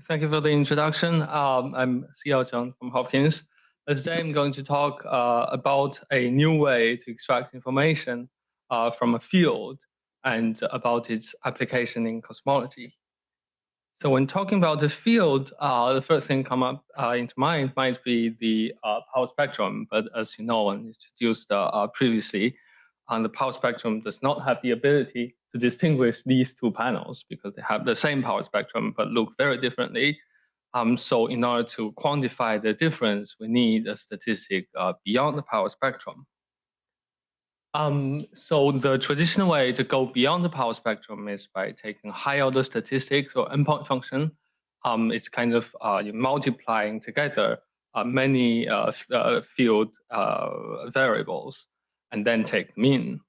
Thank you for the introduction. I'm Xiao Zhang from Hopkins. Today I'm going to talk about a new way to extract information from a field and about its application in cosmology. So when talking about the field, the first thing come up into mind might be the power spectrum. But as you know and introduced previously, the power spectrum does not have the ability to distinguish these two panels because they have the same power spectrum but look very differently. So in order to quantify the difference, we need a statistic beyond the power spectrum. So the traditional way to go beyond the power spectrum is by taking high-order statistics or endpoint function. It's kind of multiplying together many field variables and then take the mean.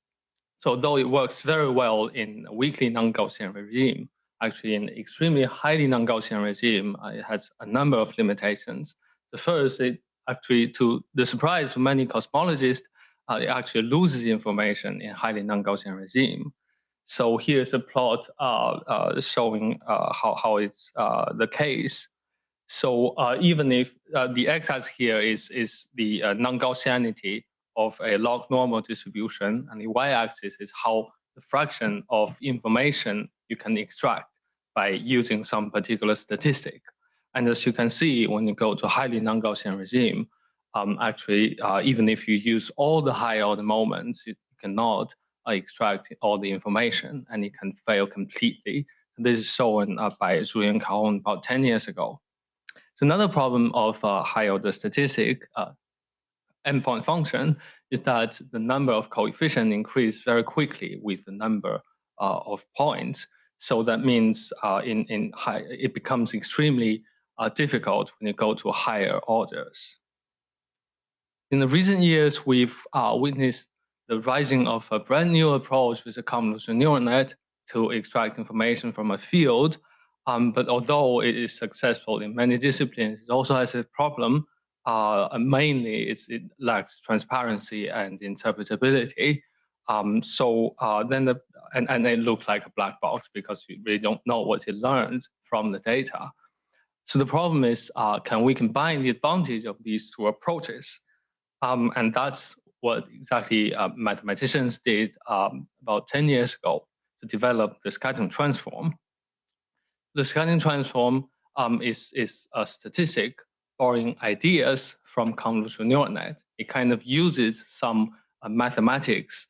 So though it works very well in a weakly non-Gaussian regime, actually in extremely highly non-Gaussian regime, it has a number of limitations. The first, it actually, to the surprise of many cosmologists, it actually loses information in highly non-Gaussian regime. So here's a plot showing how it's the case. So even if the x-axis here is the non-Gaussianity of a log normal distribution, and the y-axis is how the fraction of information you can extract by using some particular statistic. And as you can see, when you go to highly non-Gaussian regime, actually, even if you use all the high order moments, you cannot extract all the information, and it can fail completely. This is shown by Zhu and Caron about 10 years ago. So another problem of high order statistic endpoint function is that the number of coefficients increase very quickly with the number of points. So that means it becomes extremely difficult when you go to higher orders. In the recent years, we've witnessed the rising of a brand new approach with a convolutional neural net to extract information from a field. But although it is successful in many disciplines, it also has a problem. Mainly, it lacks transparency and interpretability. Then it looks like a black box because we really don't know what it learned from the data. So the problem is, can we combine the advantage of these two approaches? And that's what exactly mathematicians did about 10 years ago to develop the scattering transform. The scattering transform is a statistic borrowing ideas from convolutional neural net. It kind of uses some mathematics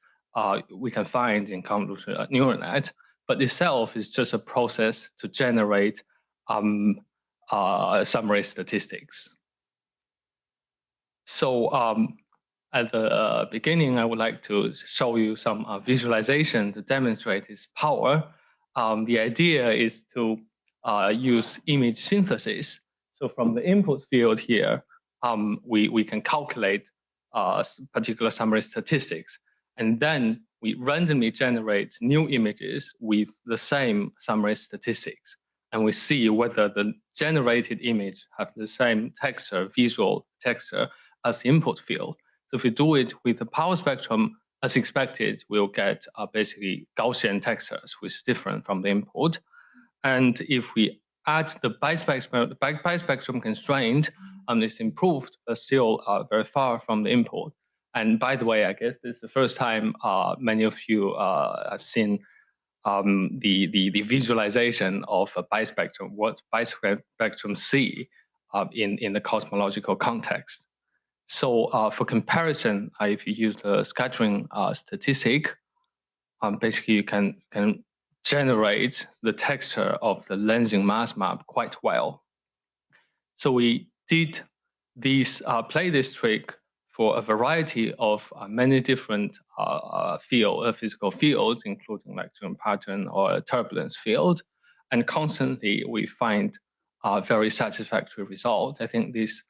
we can find in convolutional neural net, but itself is just a process to generate summary statistics. So at the beginning, I would like to show you some visualization to demonstrate its power. The idea is to use image synthesis. So from the input field here, we can calculate particular summary statistics. And then we randomly generate new images with the same summary statistics. And we see whether the generated image have the same texture, visual texture, as the input field. So if we do it with the power spectrum, as expected, we'll get basically Gaussian textures, which is different from the input. And if we add the bispectrum constraint, it's improved, but still very far from the input. And by the way, I guess this is the first time many of you have seen the visualization of a bispectrum, what bispectrum see in the cosmological context. So for comparison, if you use the scattering statistic, basically you can generate the texture of the lensing mass map quite well. So we did play this trick for a variety of many different physical fields, including like Joule pattern or turbulence field, and constantly we find a very satisfactory result. I think this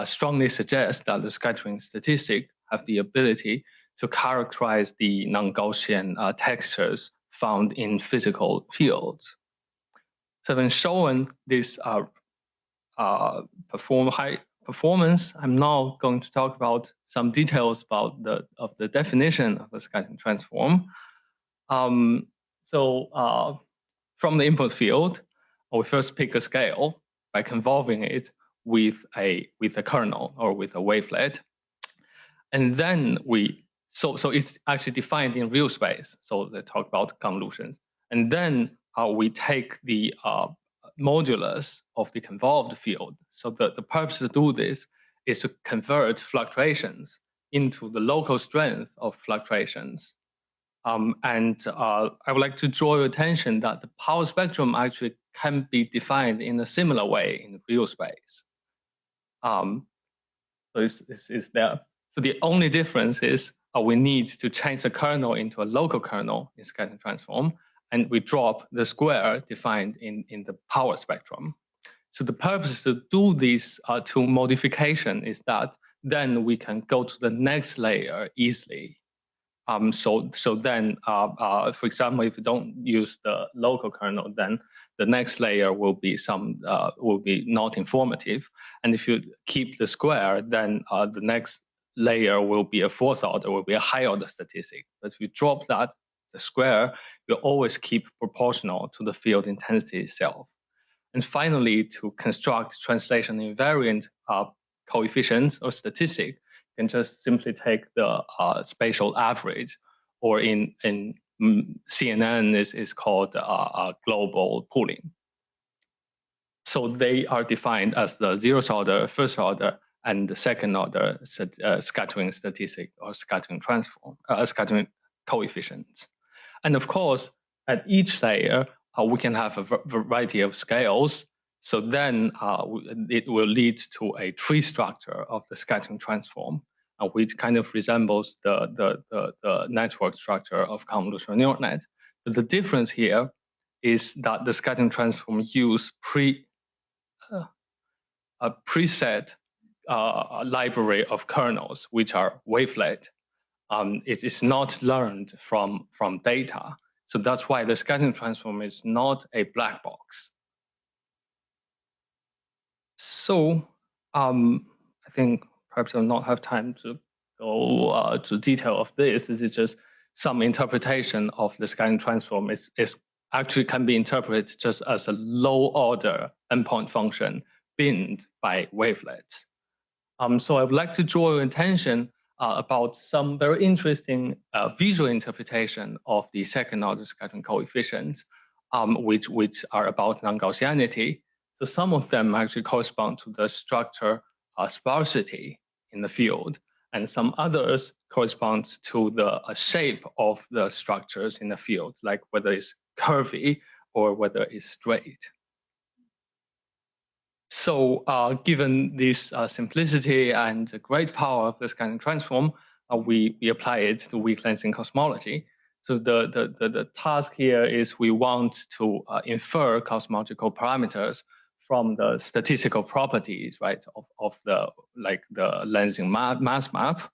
strongly suggests that the scattering statistic have the ability to characterize the non-Gaussian textures found in physical fields. So when shown this high performance, I'm now going to talk about some details about the definition of the scattering transform. From the input field, we first pick a scale by convolving it with a kernel or with a wavelet. And then so it's actually defined in real space. So they talk about convolutions. And then we take the modulus of the convolved field. So the purpose to do this is to convert fluctuations into the local strength of fluctuations. And I would like to draw your attention that the power spectrum actually can be defined in a similar way in real space. So it's there. So the only difference is we need to change the kernel into a local kernel in scattering transform, and we drop the square defined in the power spectrum. So the purpose to do these two modification is that then we can go to the next layer easily. So then, for example, if you don't use the local kernel, then the next layer will be not informative. And if you keep the square, then the next layer will be a fourth order, will be a high order statistic. But if you drop that, the square, you always keep proportional to the field intensity itself. And finally, to construct translation invariant coefficients or statistic, you can just simply take the spatial average, or in CNN is called global pooling. So they are defined as the zeroth order, first order, and the second order scattering statistic or scattering transform, scattering coefficients. And of course, at each layer, we can have a variety of scales. So then it will lead to a tree structure of the scattering transform, which kind of resembles the network structure of convolutional neural net. But the difference here is that the scattering transform use a preset library of kernels, which are wavelet. It is not learned from data. So that's why the scattering transform is not a black box. So I think perhaps I'll not have time to go to detail of this. This is just some interpretation of the scattering transform. Is actually can be interpreted just as a low order endpoint function binned by wavelets. So I would like to draw your attention about some very interesting visual interpretation of the second order scattering coefficients, which are about non-Gaussianity. So some of them actually correspond to the structure sparsity in the field, and some others correspond to the shape of the structures in the field, like whether it's curvy or whether it's straight. So given this simplicity and great power of the scattering transform, we apply it to weak lensing cosmology. So the task here is we want to infer cosmological parameters from the statistical properties, right, of the lensing mass map.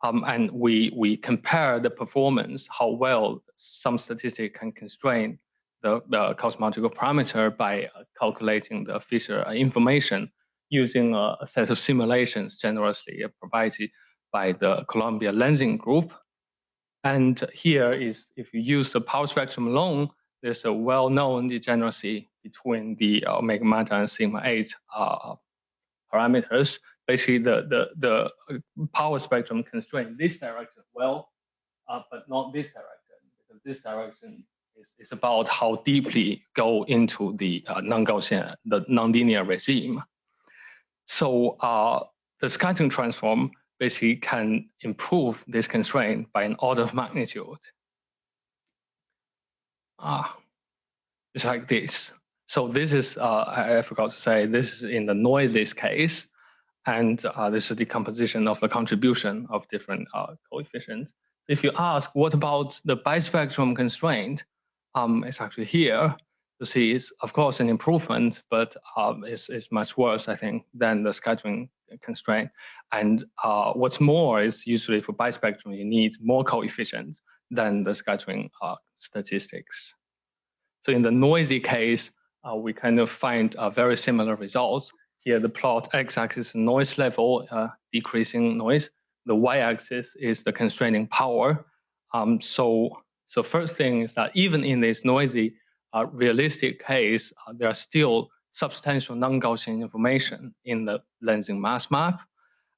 And we compare the performance, how well some statistic can constrain the cosmological parameter by calculating the Fisher information using a set of simulations generously provided by the Columbia Lensing Group. And here is, if you use the power spectrum alone, there's a well-known degeneracy between the omega matter and sigma 8 parameters. Basically, the power spectrum constrain this direction well, but not this direction, because this direction is about how deeply go into the non-Gaussian, the nonlinear regime. So the scattering transform basically can improve this constraint by an order of magnitude. It's like this. So this is, I forgot to say, this is in the noiseless case, and this is the decomposition of the contribution of different coefficients. If you ask, what about the bispectrum constraint? It's actually here. You see, it's of course an improvement, but it's much worse, I think, than the scattering constraint. And what's more is usually for bispectrum, you need more coefficients than the scattering statistics. So in the noisy case, we kind of find very similar results. Here, the plot x-axis noise level, decreasing noise. The y-axis is the constraining power. So first thing is that even in this noisy realistic case, there are still substantial non-Gaussian information in the lensing mass map.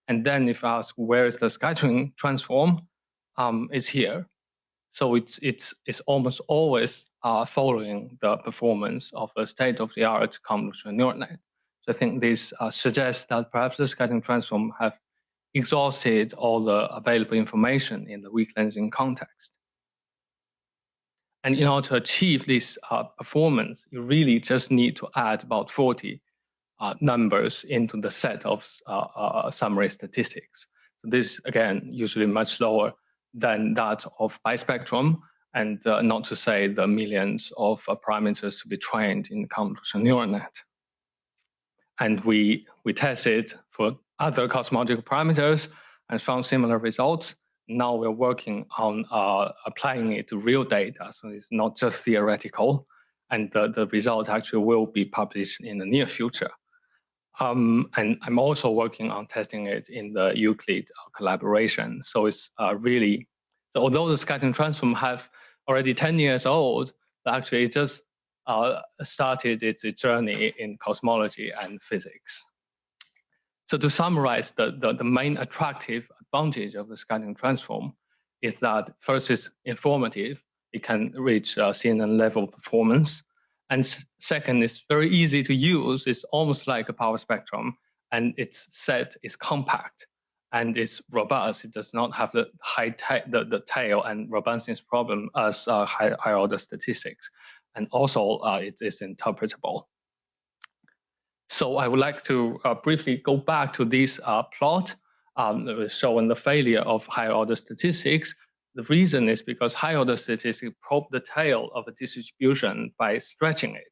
And then if I ask where is the scattering transform, it's here. So it's almost always following the performance of a state-of-the-art convolutional neural net. So I think this suggests that perhaps the scattering transform have exhausted all the available information in the weak lensing context. And in order to achieve this performance, you really just need to add about 40 numbers into the set of summary statistics. So this, again, usually much lower than that of bispectrum, and not to say the millions of parameters to be trained in the convolutional neural net. And we tested for other cosmological parameters and found similar results. Now we're working on applying it to real data, so it's not just theoretical, and the result actually will be published in the near future. And I'm also working on testing it in the Euclid collaboration. So it's really, so although the scattering transform have already 10 years old, actually it just started its journey in cosmology and physics. So to summarize, the main attractive advantage of the scattering transform is that first it's informative. It can reach CNN level performance. And second, it's very easy to use. It's almost like a power spectrum, and its set is compact and it's robust. It does not have the the tail and robustness problem as higher order statistics. And also it is interpretable. So I would like to briefly go back to this plot showing the failure of higher order statistics. The reason is because higher order statistics probe the tail of a distribution by stretching it.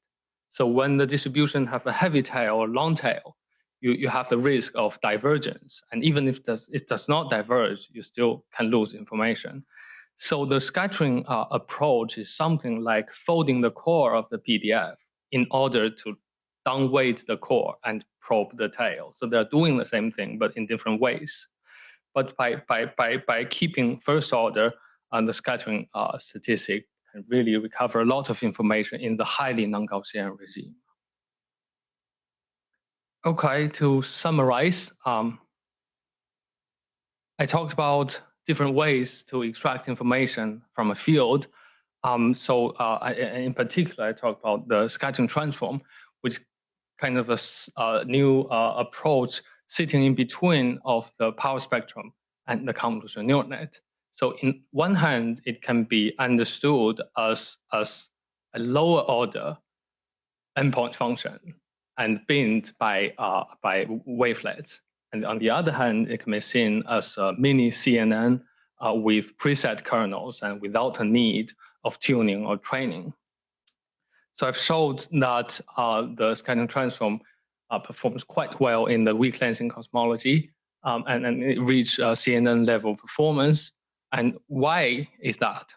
So when the distribution have a heavy tail or long tail, you have the risk of divergence. And even if it does not diverge, you still can lose information. So the scattering approach is something like folding the core of the PDF in order to downweight the core and probe the tail. So they're doing the same thing, but in different ways. But by keeping first order and the scattering statistic can really recover a lot of information in the highly non-Gaussian regime. Okay, to summarize, I talked about different ways to extract information from a field. In particular, I talked about the scattering transform, which kind of a new approach sitting in between of the power spectrum and the convolutional neural net. So in one hand, it can be understood as a lower order endpoint function and binned by wavelets. And on the other hand, it can be seen as a mini CNN with preset kernels and without a need of tuning or training. So I've showed that the scattering transform performs quite well in the weak lensing cosmology, and it reached CNN level performance. And why is that?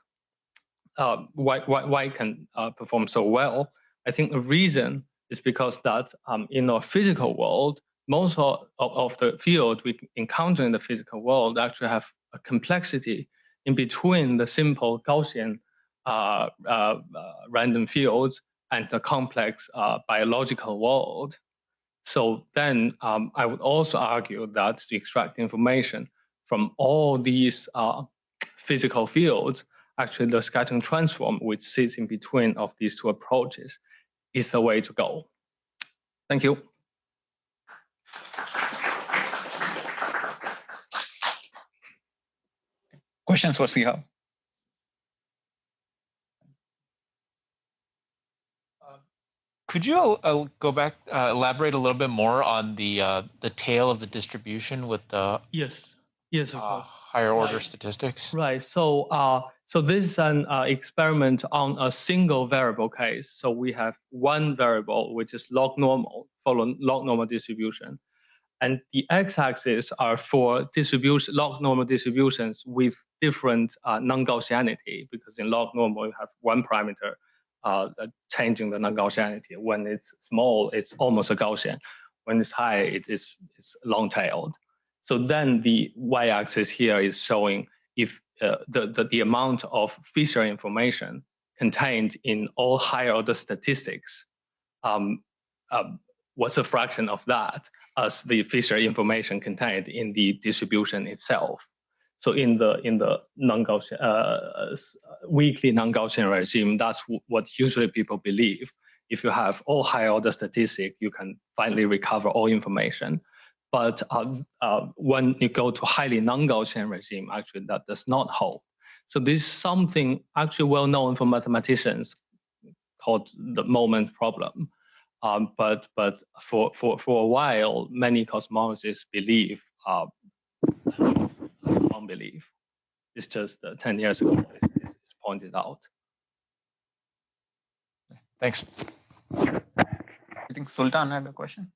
Why can perform so well? I think the reason is because that in our physical world, most of the field we encounter in the physical world actually have a complexity in between the simple Gaussian random fields and the complex biological world. So then I would also argue that to extract information from all these physical fields, actually the scattering transform, which sits in between of these two approaches, is the way to go. Thank you. Questions for Siha? Could you go back, elaborate a little bit more on the tail of the distribution with the yes, of course. Higher order statistics? Right. So so this is an experiment on a single variable case. So we have one variable which is log normal, following log normal distribution, and the x-axis are for distribution log normal distributions with different non-Gaussianity, because in log normal you have one parameter changing the non-Gaussianity. When it's small, it's almost a Gaussian. When it's high, it's long-tailed. So then the y-axis here is showing if the amount of feature information contained in all higher order statistics what's a fraction of that as the Fisher information contained in the distribution itself. So in the non-Gaussian weakly non-Gaussian regime, that's what usually people believe. If you have all higher order statistics, you can finally recover all information. But when you go to highly non-Gaussian regime, actually that does not hold. So this is something actually well known for mathematicians called the moment problem. But for a while, many cosmologists believe unbelief. It's just 10 years ago it's pointed out. Thanks. I think Sultan had a question.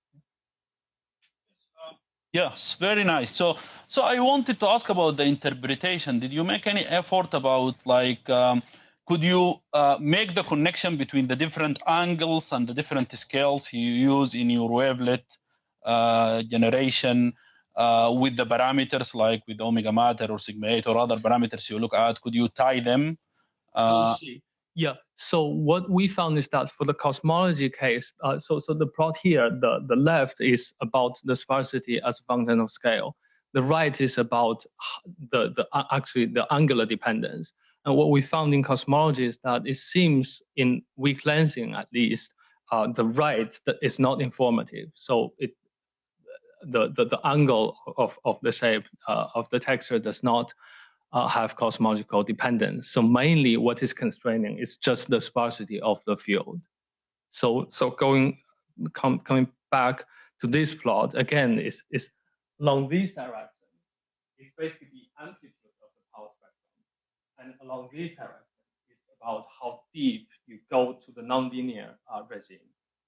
Yes, very nice. So I wanted to ask about the interpretation. Did you make any effort about like, could you make the connection between the different angles and the different scales you use in your wavelet generation with the parameters like with omega mater or sigma 8 or other parameters you look at? Could you tie them? We'll see. Yeah. So what we found is that for the cosmology case, so the plot here, the left is about the sparsity as a function of scale. The right is about actually the angular dependence. And what we found in cosmology is that it seems in weak lensing at least, the right is not informative. So the angle of the shape of the texture does not have cosmological dependence. So mainly what is constraining is just the sparsity of the field. So coming back to this plot, again, is along this direction, it's basically the amplitude of the power spectrum. And along this direction, it's about how deep you go to the nonlinear regime.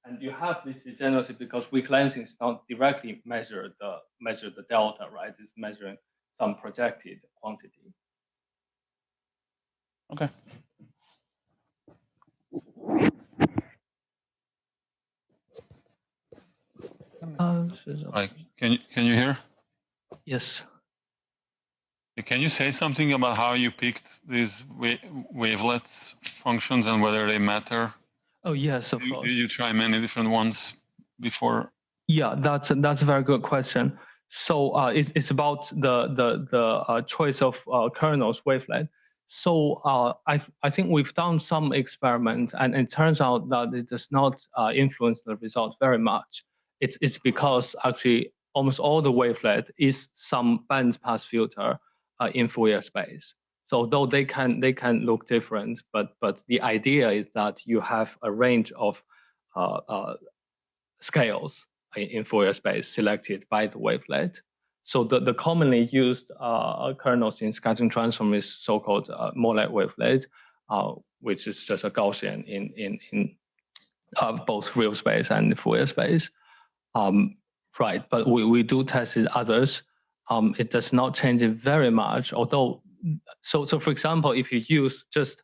And you have this degeneracy because weak lensing is not directly measure the delta, right? It's measuring some projected quantity. Okay. Can you hear? Yes. Can you say something about how you picked these wavelet functions and whether they matter? Oh yes, of course. Did you try many different ones before? Yeah, that's a very good question. So it's about the choice of kernels wavelet. So I think we've done some experiments, and it turns out that it does not influence the result very much. It's because actually almost all the wavelet is some bandpass filter in Fourier space. So although they can look different, but the idea is that you have a range of scales in Fourier space selected by the wavelet. So the commonly used kernels in scattering transform is so-called Molet wavelet, which is just a Gaussian in both real space and Fourier space. Right, but we do test it others. It does not change it very much, although, so for example, if you use just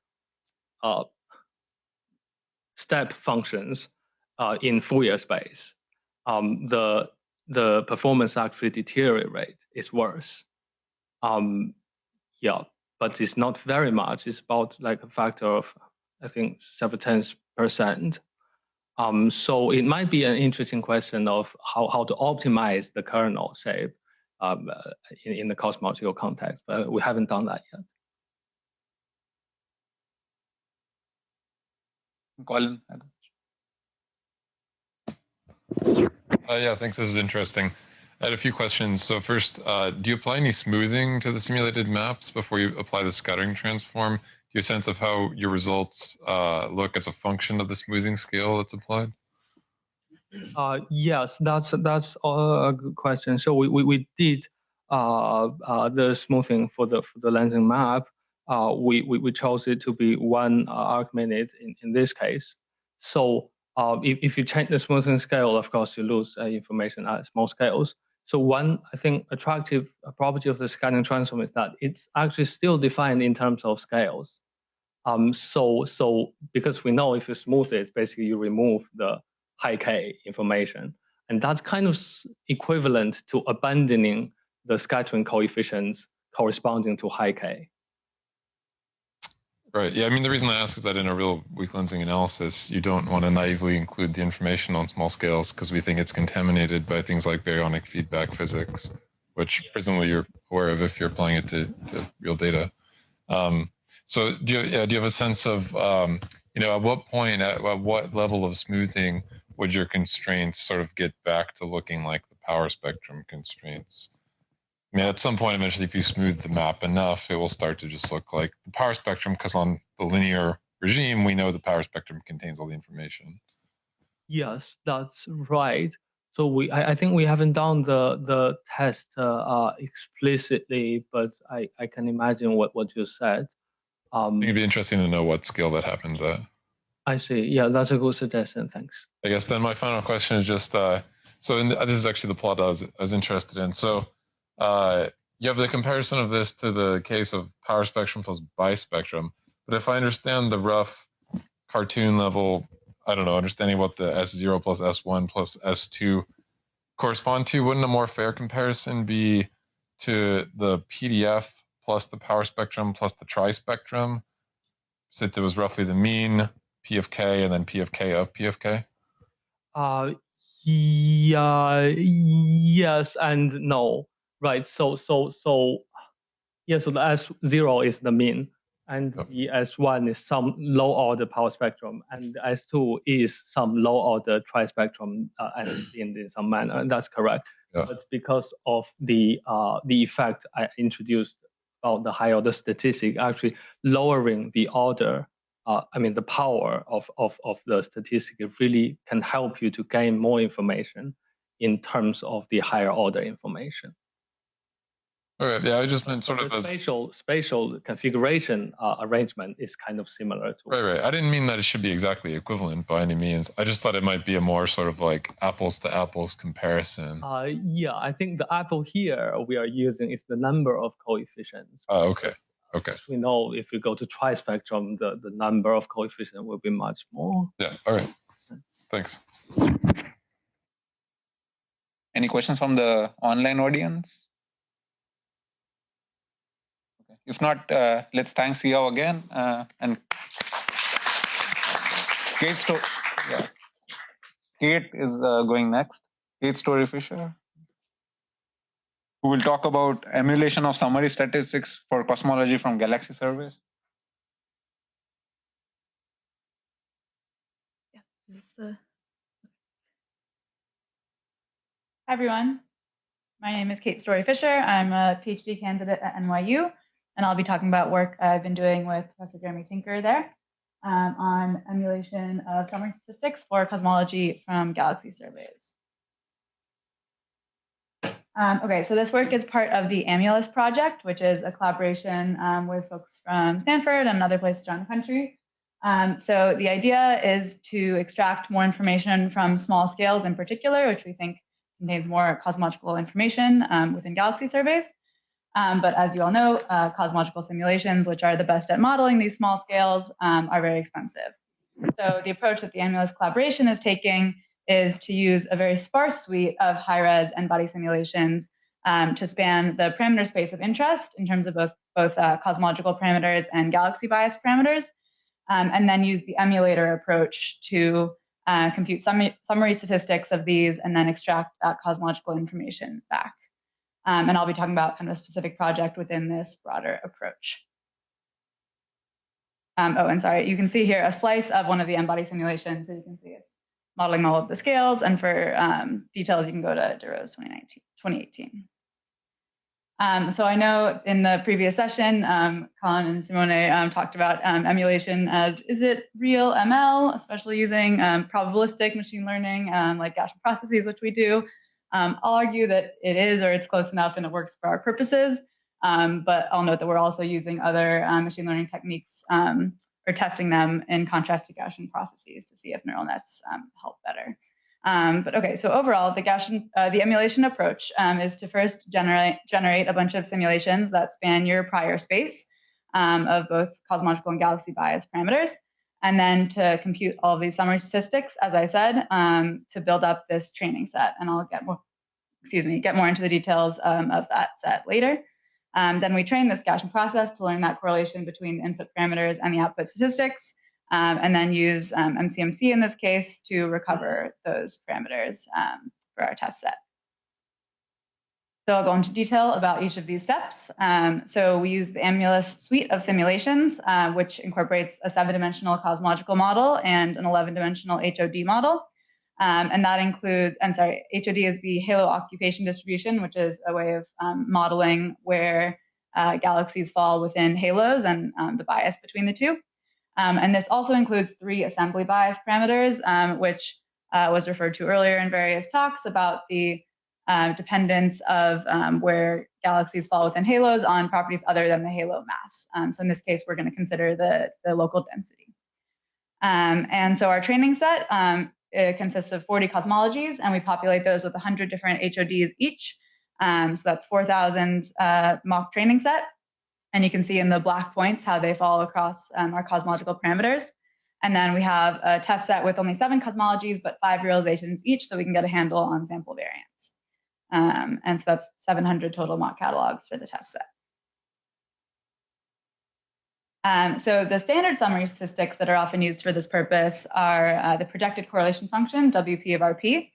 step functions in Fourier space, the performance actually deteriorate. It's worse. Yeah, but it's not very much. It's about like a factor of, I think, 0.7%. So it might be an interesting question of how to optimize the kernel shape in the cosmological context, but we haven't done that yet. Colin. Yeah, thanks. This is interesting. I had a few questions. So first, do you apply any smoothing to the simulated maps before you apply the scattering transform? Do you have a sense of how your results look as a function of the smoothing scale that's applied? Yes, that's a good question. So we did the smoothing for the lensing map. We chose it to be 1 arc minute in this case. So if you change the smoothing scale, of course you lose information at small scales. So one, I think, attractive property of the scattering transform is that it's actually still defined in terms of scales. So because we know if you smooth it, basically you remove the high K information. And that's kind of equivalent to abandoning the scattering coefficients corresponding to high K. Right. Yeah. I mean, the reason I ask is that in a real weak lensing analysis, you don't want to naively include the information on small scales because we think it's contaminated by things like baryonic feedback physics, which presumably you're aware of if you're applying it to real data. So do you have a sense of, at what point, at what level of smoothing would your constraints sort of get back to looking like the power spectrum constraints? I mean, at some point, eventually, if you smooth the map enough, it will start to just look like the power spectrum, because on the linear regime, we know the power spectrum contains all the information. Yes, that's right. So I think we haven't done the test explicitly, but I can imagine what you said. It'd be interesting to know what scale that happens at. I see. Yeah, that's a good suggestion. Thanks. I guess then my final question is just, this is actually the plot I was interested in. So you have the comparison of this to the case of power spectrum plus bispectrum. But if I understand the rough cartoon level, I don't know, understanding what the S0 plus S1 plus S2 correspond to, wouldn't a more fair comparison be to the PDF plus the power spectrum plus the trispectrum, since it was roughly the mean P of K and then P of K of P of K? Yeah, yes and no. Right. So yeah, so the S0 is the mean, and the S1 is some low order power spectrum, and the S2 is some low order trispectrum, and in some manner, and that's correct. Yeah. But because of the effect I introduced about the high order statistic, actually lowering the order, the power of the statistic, it really can help you to gain more information in terms of the higher order information. All right. Yeah, I just meant sort of spatial configuration arrangement is kind of similar to. Right. I didn't mean that it should be exactly equivalent by any means. I just thought it might be a more sort of like apples to apples comparison. Yeah, I think the apple here we are using is the number of coefficients. Oh, okay. Okay. As we know, if you go to trispectrum, the number of coefficients will be much more. Yeah. All right. Thanks. Any questions from the online audience? If not, let's thank Xiao again and Kate is going next. Kate Story-Fisher, who will talk about emulation of summary statistics for cosmology from galaxy surveys. Hi everyone. My name is Kate Story-Fisher. I'm a PhD candidate at NYU. And I'll be talking about work I've been doing with Professor Jeremy Tinker there on emulation of summary statistics for cosmology from galaxy surveys. Okay, so this work is part of the AMULUS project, which is a collaboration with folks from Stanford and other places around the country. So the idea is to extract more information from small scales in particular, which we think contains more cosmological information within galaxy surveys. But as you all know, cosmological simulations, which are the best at modeling these small scales, are very expensive. So the approach that the AMULUS collaboration is taking is to use a very sparse suite of high-res n-body simulations to span the parameter space of interest in terms of both cosmological parameters and galaxy bias parameters, and then use the emulator approach to compute summary statistics of these and then extract that cosmological information back. And I'll be talking about kind of a specific project within this broader approach. And sorry, you can see here a slice of one of the n-body simulations. So you can see it's modeling all of the scales. And for details, you can go to DeRose 2018. So I know in the previous session, Colin and Simone talked about emulation as, is it real ML, especially using probabilistic machine learning like Gaussian processes, which we do. I'll argue that it is, or it's close enough and it works for our purposes. But I'll note that we're also using other machine learning techniques or testing them in contrast to Gaussian processes to see if neural nets help better. But okay, so overall, the emulation approach is to first generate a bunch of simulations that span your prior space of both cosmological and galaxy bias parameters, and then to compute all of these summary statistics, as I said, to build up this training set. And I'll get more into the details of that set later. Then we train this Gaussian process to learn that correlation between the input parameters and the output statistics, and then use MCMC in this case to recover those parameters for our test set. So I'll go into detail about each of these steps. So we use the Amulus suite of simulations, which incorporates a 7-dimensional cosmological model and an 11-dimensional HOD model. And that includes, HOD is the halo occupation distribution, which is a way of modeling where galaxies fall within halos and the bias between the two. And this also includes 3 assembly bias parameters, which was referred to earlier in various talks about the dependence of where galaxies fall within halos on properties other than the halo mass. So in this case, we're going to consider the local density. And so our training set it consists of 40 cosmologies, and we populate those with 100 different HODs each. So that's 4,000 mock training set. And you can see in the black points how they fall across our cosmological parameters. And then we have a test set with only 7 cosmologies, but 5 realizations each, so we can get a handle on sample variance. And so that's 700 total mock catalogs for the test set. So the standard summary statistics that are often used for this purpose are the projected correlation function, WP of RP,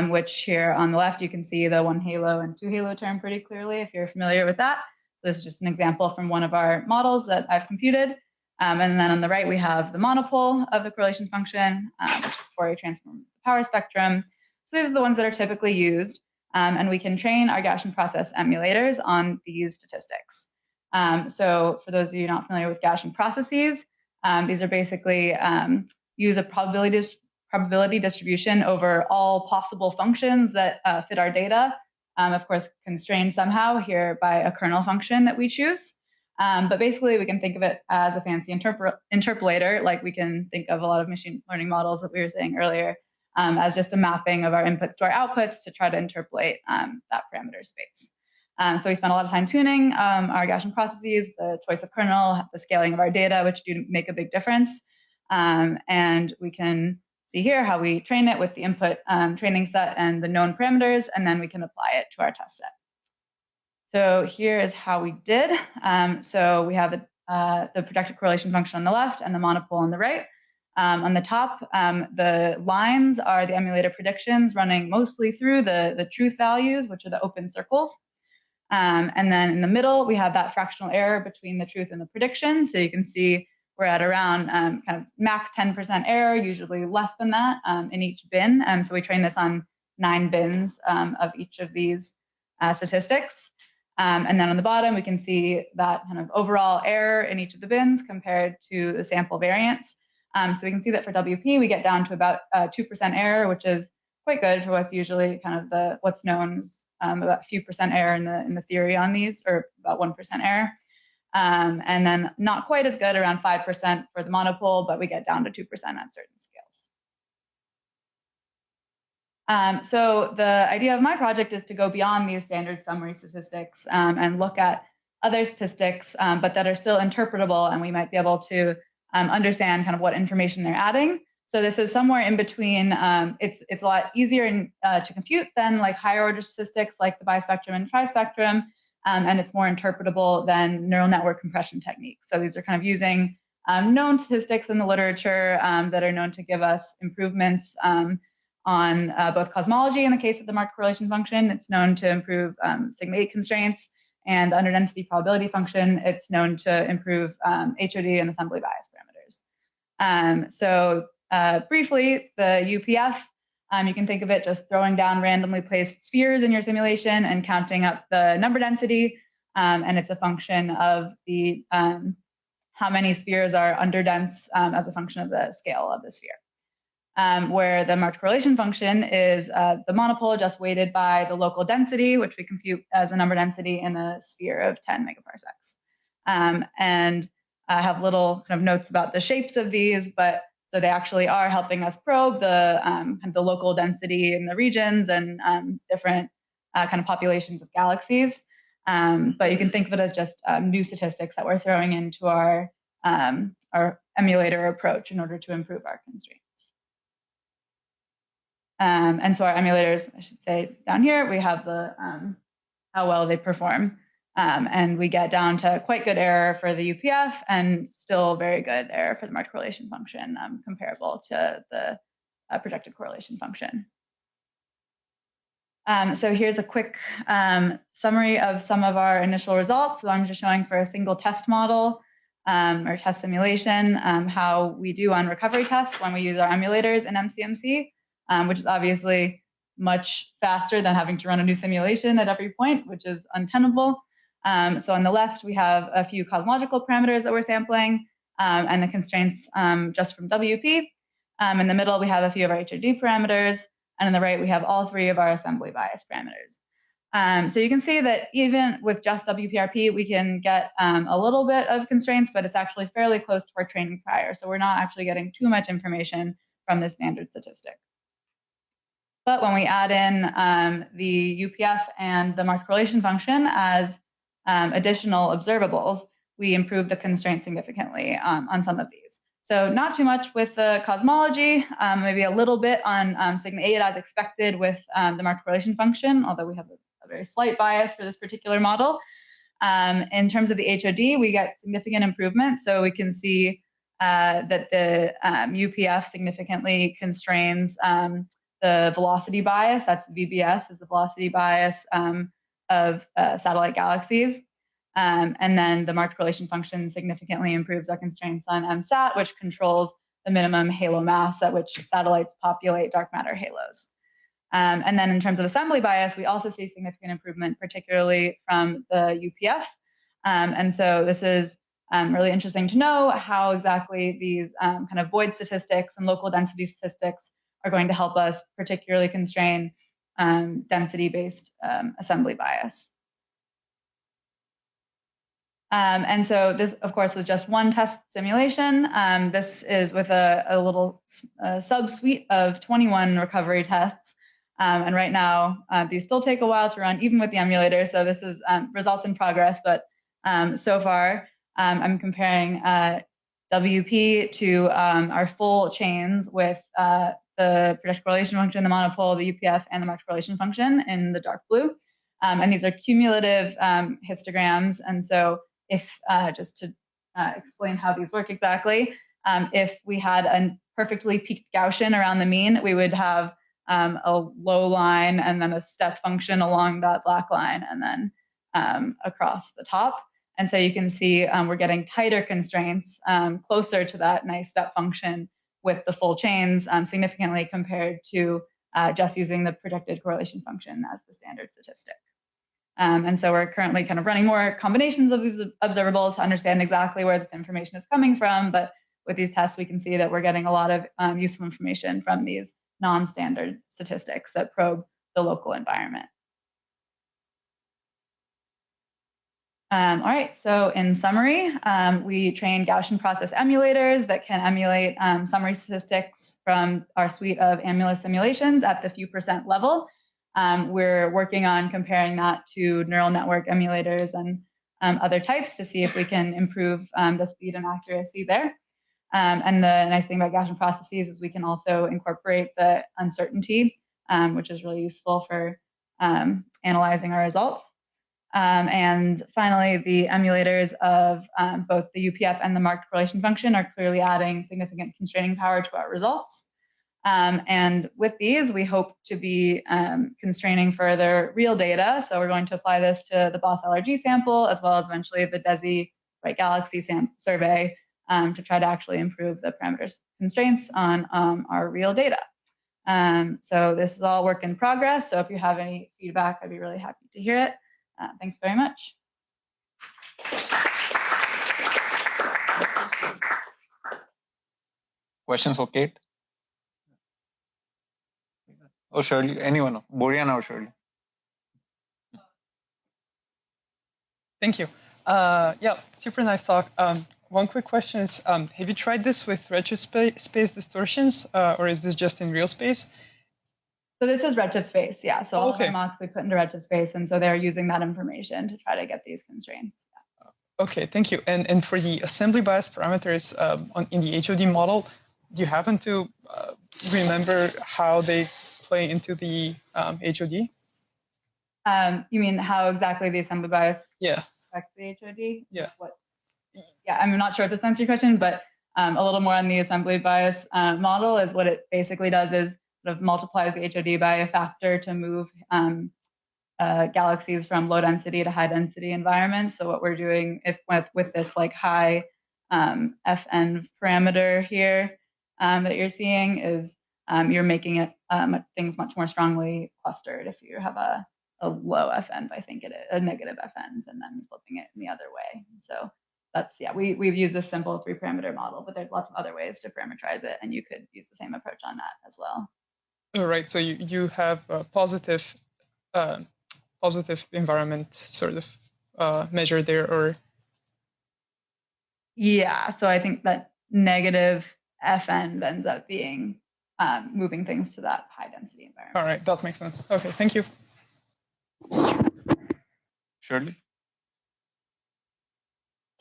which here on the left, you can see the 1 halo and 2 halo term pretty clearly if you're familiar with that. So this is just an example from one of our models that I've computed. And then on the right, we have the monopole of the correlation function, which is Fourier transform of the power spectrum. So these are the ones that are typically used. And we can train our Gaussian process emulators on these statistics. So for those of you not familiar with Gaussian processes, these are basically use a probability distribution over all possible functions that fit our data, of course, constrained somehow here by a kernel function that we choose. But basically, we can think of it as a fancy interpolator, like we can think of a lot of machine learning models that we were saying earlier, as just a mapping of our inputs to our outputs to try to interpolate that parameter space. So we spent a lot of time tuning our Gaussian processes, the choice of kernel, the scaling of our data, which do make a big difference. And we can see here how we train it with the input training set and the known parameters, and then we can apply it to our test set. So here is how we did. So we have the projected correlation function on the left and the monopole on the right. On the top, the lines are the emulator predictions running mostly through the truth values, which are the open circles. And then in the middle, we have that fractional error between the truth and the prediction. So you can see we're at around kind of max 10% error, usually less than that in each bin. And so we train this on 9 bins of each of these statistics. And then on the bottom, we can see that kind of overall error in each of the bins compared to the sample variance. So we can see that for WP, we get down to about 2% error, which is quite good for what's usually kind of what's known as about a few percent error in the theory on these, or about 1% error. And then not quite as good, around 5% for the monopole, but we get down to 2% at certain scales. So the idea of my project is to go beyond these standard summary statistics and look at other statistics, but that are still interpretable, and we might be able to understand kind of what information they're adding. So this is somewhere in between. It's a lot easier to compute than like higher order statistics like the bispectrum and trispectrum, and it's more interpretable than neural network compression techniques. So these are kind of using known statistics in the literature that are known to give us improvements on both cosmology in the case of the marked correlation function. It's known to improve sigma 8 constraints, and the underdensity probability function, it's known to improve HOD and assembly bias parameters. So briefly, the UPF, you can think of it just throwing down randomly placed spheres in your simulation and counting up the number density, and it's a function of the how many spheres are underdense as a function of the scale of the sphere. Where the marked correlation function is the monopole just weighted by the local density, which we compute as a number density in a sphere of 10 megaparsecs. And I have little kind of notes about the shapes of these, but so they actually are helping us probe the kind of the local density in the regions and different kind of populations of galaxies. But you can think of it as just new statistics that we're throwing into our emulator approach in order to improve our constraints. And so our emulators, I should say down here, we have the how well they perform. And we get down to quite good error for the UPF and still very good error for the marked correlation function, comparable to the projected correlation function. So here's a quick summary of some of our initial results. So I'm just showing for a single test model or test simulation how we do on recovery tests when we use our emulators in MCMC, which is obviously much faster than having to run a new simulation at every point, which is untenable. So on the left, we have a few cosmological parameters that we're sampling and the constraints just from WP. In the middle, we have a few of our HOD parameters. And on the right, we have all three of our assembly bias parameters. So you can see that even with just WPRP, we can get a little bit of constraints, but it's actually fairly close to our training prior. So we're not actually getting too much information from this standard statistic. But when we add in the UPF and the marked correlation function as additional observables, we improve the constraint significantly on some of these. So not too much with the cosmology, maybe a little bit on sigma 8 as expected with the marked correlation function, although we have a very slight bias for this particular model. In terms of the HOD, we get significant improvement. So we can see that the UPF significantly constrains the velocity bias. That's VBS, is the velocity bias of satellite galaxies. And then the marked correlation function significantly improves our constraints on MSAT, which controls the minimum halo mass at which satellites populate dark matter halos. And then in terms of assembly bias, we also see significant improvement, particularly from the UPF. And so this is really interesting to know how exactly these kind of void statistics and local density statistics are going to help us particularly constrain density-based assembly bias. And so this, of course, was just one test simulation. This is with a little sub-suite of 21 recovery tests. And right now, these still take a while to run, even with the emulator. So this is results in progress. But so far, I'm comparing WP to our full chains with the projected correlation function, the monopole, the UPF, and the marked correlation function in the dark blue. And these are cumulative histograms. And so if just to explain how these work exactly, if we had a perfectly peaked Gaussian around the mean, we would have a low line and then a step function along that black line and then across the top. And so you can see we're getting tighter constraints closer to that nice step function with the full chains significantly compared to just using the projected correlation function as the standard statistic. And so we're currently kind of running more combinations of these observables to understand exactly where this information is coming from. But with these tests, we can see that we're getting a lot of useful information from these non-standard statistics that probe the local environment. All right, so in summary, we trained Gaussian process emulators that can emulate summary statistics from our suite of AMULA simulations at the few % level. We're working on comparing that to neural network emulators and other types to see if we can improve the speed and accuracy there. And the nice thing about Gaussian processes is we can also incorporate the uncertainty, which is really useful for analyzing our results. And finally, the emulators of both the UPF and the marked correlation function are clearly adding significant constraining power to our results. And with these, we hope to be constraining further real data. So we're going to apply this to the BOSS LRG sample, as well as eventually the DESI Bright Galaxy survey to try to actually improve the parameters constraints on our real data. So this is all work in progress. So if you have any feedback, I'd be really happy to hear it. Thanks very much. Questions for Kate? Oh, Shirley, anyone, Boriana or Shirley? Thank you. Yeah, super nice talk. One quick question is, have you tried this with redshift space distortions, or is this just in real space? So this is redshift space, yeah. So all of our mocks we put into redshift space, and so they're using that information to try to get these constraints. Yeah. Okay, thank you. And for the assembly bias parameters in the HOD model, do you happen to remember how they play into the HOD? You mean how exactly the assembly bias affects the HOD? Yeah. Yeah, I'm not sure if this answers your question, but a little more on the assembly bias model is what it basically does is sort of multiplies the HOD by a factor to move galaxies from low density to high density environments. So what we're doing with this like high FN parameter here that you're seeing is you're making it things much more strongly clustered if you have a low FNs, I think it is, a negative FNs, and then flipping it in the other way. So that's, yeah, we've used this simple 3-parameter model, but there's lots of other ways to parameterize it, and you could use the same approach on that as well. All right, so you have a positive environment sort of measure there, or? Yeah, so I think that negative FN ends up being moving things to that high density environment. All right, that makes sense. Okay, thank you. Shirley?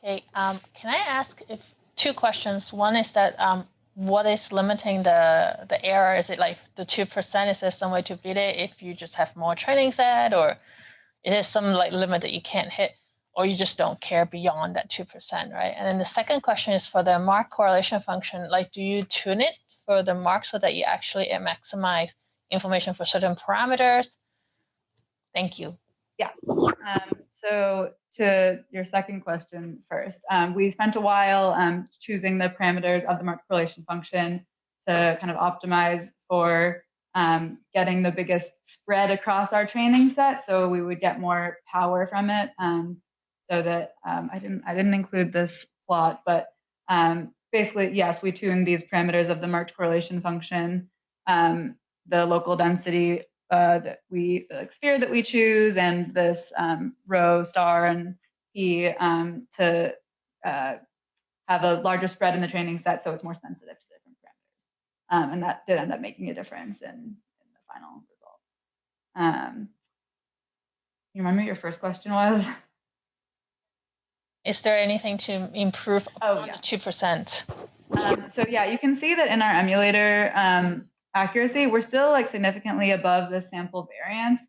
Okay, can I ask if 2 questions? One is that what is limiting the error? Is it like the 2%? Is there some way to beat it if you just have more training set, or is there some like limit that you can't hit, or you just don't care beyond that 2%, right? And then the second question is for the mark correlation function, like do you tune it for the mark so that you actually maximize information for certain parameters? Thank you. Yeah. So to your second question first, we spent a while choosing the parameters of the mark correlation function to kind of optimize for getting the biggest spread across our training set, so we would get more power from it. So that I didn't include this plot, but basically, yes, we tuned these parameters of the marked correlation function, the local density the sphere that we choose, and this rho, star, and p to have a larger spread in the training set, so it's more sensitive to different parameters. And that did end up making a difference in the final result. You remember what your first question was? Is there anything to improve upon the 2%? So yeah, you can see that in our emulator accuracy, we're still like significantly above the sample variance.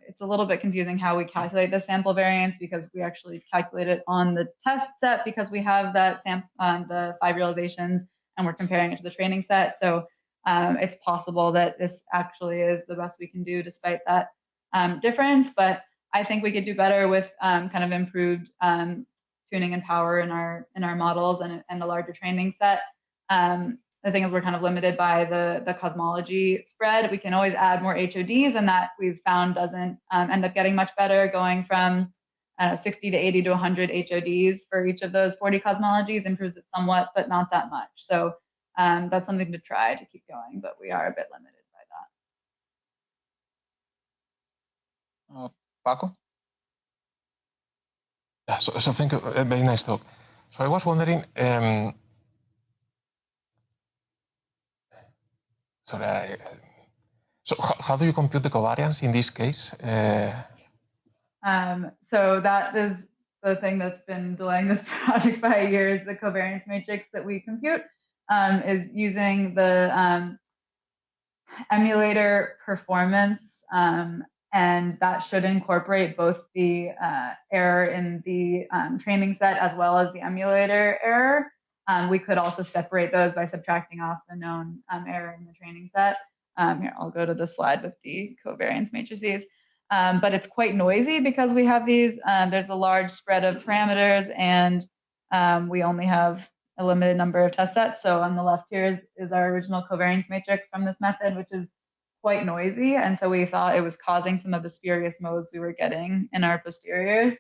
It's a little bit confusing how we calculate the sample variance, because we actually calculate it on the test set because we have that the 5 realizations and we're comparing it to the training set. So it's possible that this actually is the best we can do despite that difference. But I think we could do better with kind of improved tuning and power in our models and a larger training set. The thing is, we're kind of limited by the cosmology spread. We can always add more HODs, and that we've found doesn't end up getting much better, going from 60 to 80 to 100 HODs for each of those 40 cosmologies improves it somewhat, but not that much. So that's something to try to keep going, but we are a bit limited by that. Paco? Yeah, so thank you. A very nice talk. So I was wondering, so how do you compute the covariance in this case? So that is the thing that's been delaying this project by a year, is the covariance matrix that we compute is using the emulator performance, and that should incorporate both the error in the training set as well as the emulator error. We could also separate those by subtracting off the known error in the training set. Here, I'll go to the slide with the covariance matrices. But it's quite noisy because we have these, there's a large spread of parameters, and we only have a limited number of test sets. So on the left here is our original covariance matrix from this method, which is quite noisy. And so we thought it was causing some of the spurious modes we were getting in our posteriors.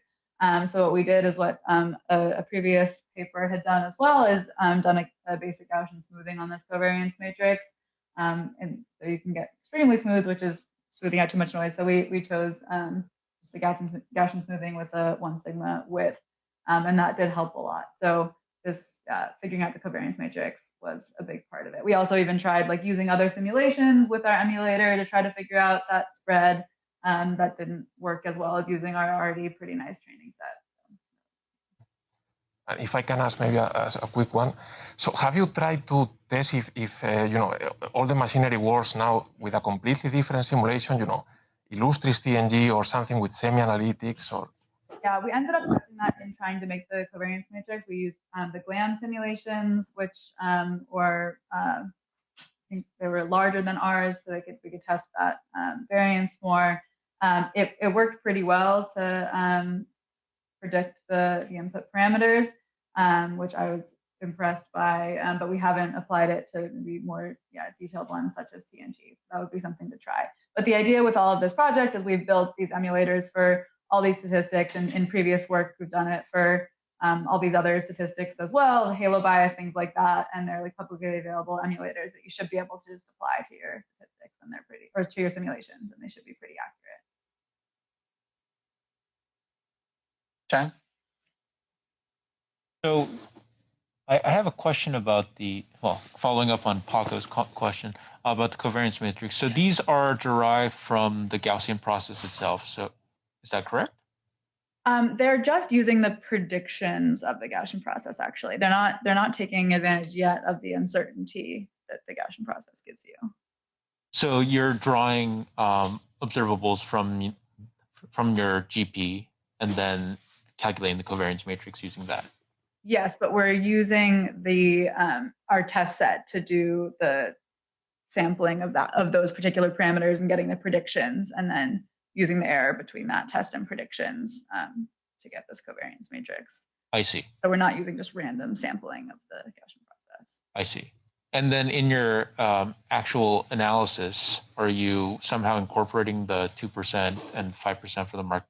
So what we did is what a previous paper had done as well, is done a basic Gaussian smoothing on this covariance matrix. And so you can get extremely smooth, which is smoothing out too much noise. So we chose just a Gaussian smoothing with a 1 sigma width, and that did help a lot. So this figuring out the covariance matrix was a big part of it. We also even tried like using other simulations with our emulator to try to figure out that spread. That didn't work as well as using our already pretty nice training set. And if I can ask maybe a quick one, so have you tried to test if you know, all the machinery works now with a completely different simulation? You know, Illustris TNG or something with semi-analytics or? Yeah, we ended up using that in trying to make the covariance matrix. We used the GLAM simulations, which I think they were larger than ours, so we could test that variance more. It worked pretty well to predict the input parameters, which I was impressed by, but we haven't applied it to maybe more detailed ones such as TNG. So that would be something to try. But the idea with all of this project is we've built these emulators for all these statistics, and in previous work we've done it for all these other statistics as well, halo bias, things like that, and they're like publicly available emulators that you should be able to just apply to your statistics, and they're pretty, or to your simulations, and they should be pretty accurate. Chan? So I have a question about following up on Paco's question about the covariance matrix. So these are derived from the Gaussian process itself. So is that correct? They're just using the predictions of the Gaussian process. Actually, they're not taking advantage yet of the uncertainty that the Gaussian process gives you. So you're drawing observables from your GP and then calculating the covariance matrix using that. Yes, but we're using the our test set to do the sampling of those particular parameters and getting the predictions, and then using the error between that test and predictions to get this covariance matrix. I see. So we're not using just random sampling of the Gaussian process. I see. And then in your actual analysis, are you somehow incorporating the 2% and 5% for the mark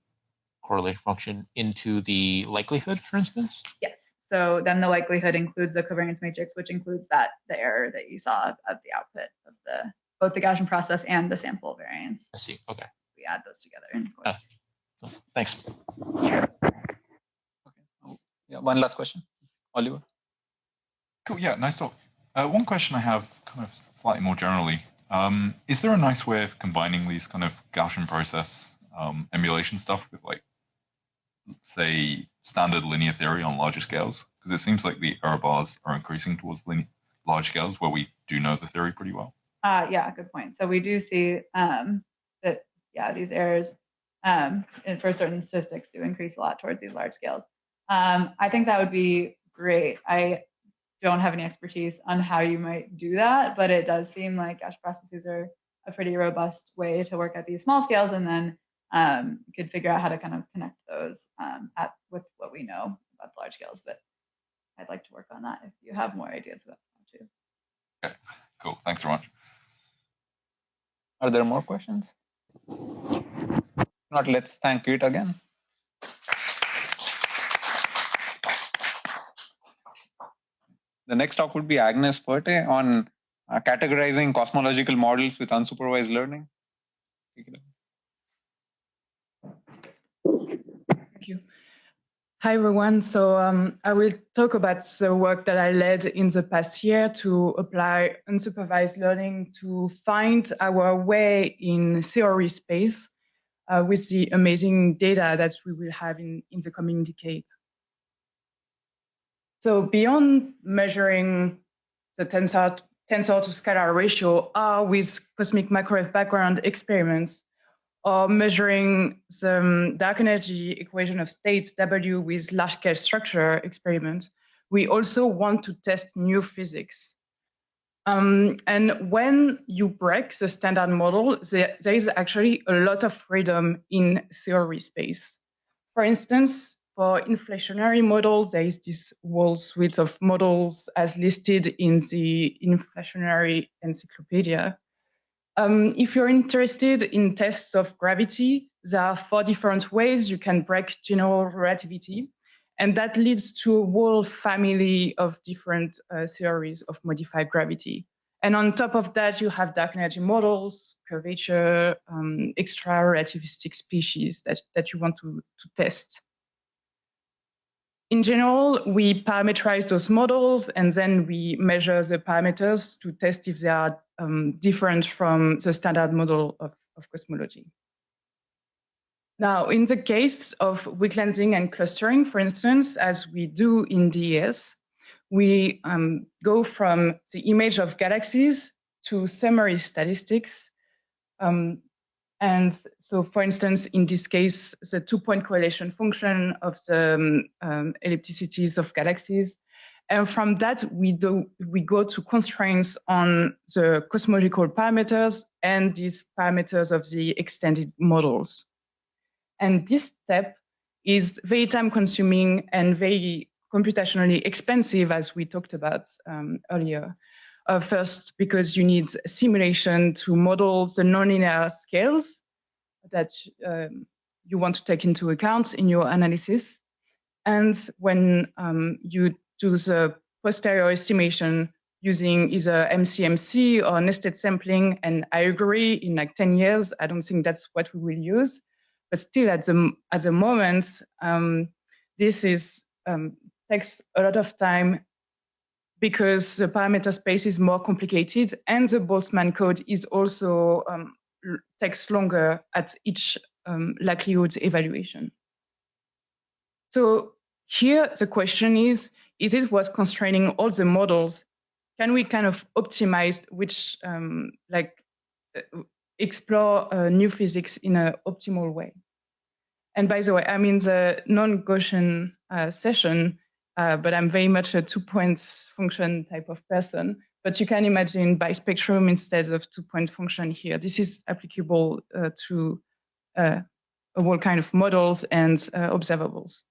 correlation function into the likelihood, for instance? Yes. So then the likelihood includes the covariance matrix, which includes the error that you saw of the output of both the Gaussian process and the sample variance. I see. Okay. We add those together. In Thanks. Okay. Yeah. One last question, Oliver. Cool. Yeah. Nice talk. One question I have, kind of slightly more generally, is there a nice way of combining these kind of Gaussian process emulation stuff with, like, say, standard linear theory on larger scales? Because it seems like the error bars are increasing towards large scales where we do know the theory pretty well. Yeah, good point. So we do see that, these errors for certain statistics do increase a lot towards these large scales. I think that would be great. I don't have any expertise on how you might do that, but it does seem like Gaussian processes are a pretty robust way to work at these small scales, and then you could figure out how to kind of connect those with what we know about the large scales. But I'd like to work on that if you have more ideas about that too. Okay, cool. Thanks very much. Are there more questions? If not, let's thank Pete again. The next talk would be Agnes Perte on categorizing cosmological models with unsupervised learning. Thank you. Hi, everyone. So I will talk about the work that I led in the past year to apply unsupervised learning to find our way in theory space with the amazing data that we will have in the coming decade. So beyond measuring the tensor to scalar ratio with cosmic microwave background experiments, or measuring the dark energy equation of states W with large-scale structure experiments, we also want to test new physics. And when you break the standard model, there is actually a lot of freedom in theory space. For instance, for inflationary models, there is this whole suite of models as listed in the Inflationary Encyclopedia. If you're interested in tests of gravity, there are 4 different ways you can break general relativity, and that leads to a whole family of different theories of modified gravity. And on top of that, you have dark energy models, curvature, extra relativistic species that you want to test. In general, we parameterize those models, and then we measure the parameters to test if they are different from the standard model of cosmology. Now, in the case of weak lensing and clustering, for instance, as we do in DES, we go from the image of galaxies to summary statistics And so, for instance, in this case, the 2-point correlation function of the ellipticities of galaxies. And from that, we go to constraints on the cosmological parameters and these parameters of the extended models. And this step is very time-consuming and very computationally expensive, as we talked about earlier. First, because you need simulation to model the nonlinear scales that you want to take into account in your analysis. And when you do the posterior estimation using either MCMC or nested sampling, and I agree, in like 10 years, I don't think that's what we will use. But still, at the moment, this takes a lot of time, because the parameter space is more complicated, and the Boltzmann code is also takes longer at each likelihood evaluation. So here the question is it worth constraining all the models? Can we kind of optimize which explore new physics in an optimal way? And by the way, I'm in the non-Gaussian session, but I'm very much a 2-point function type of person. But you can imagine bispectrum instead of 2-point function here. This is applicable to a whole kind of models and observables.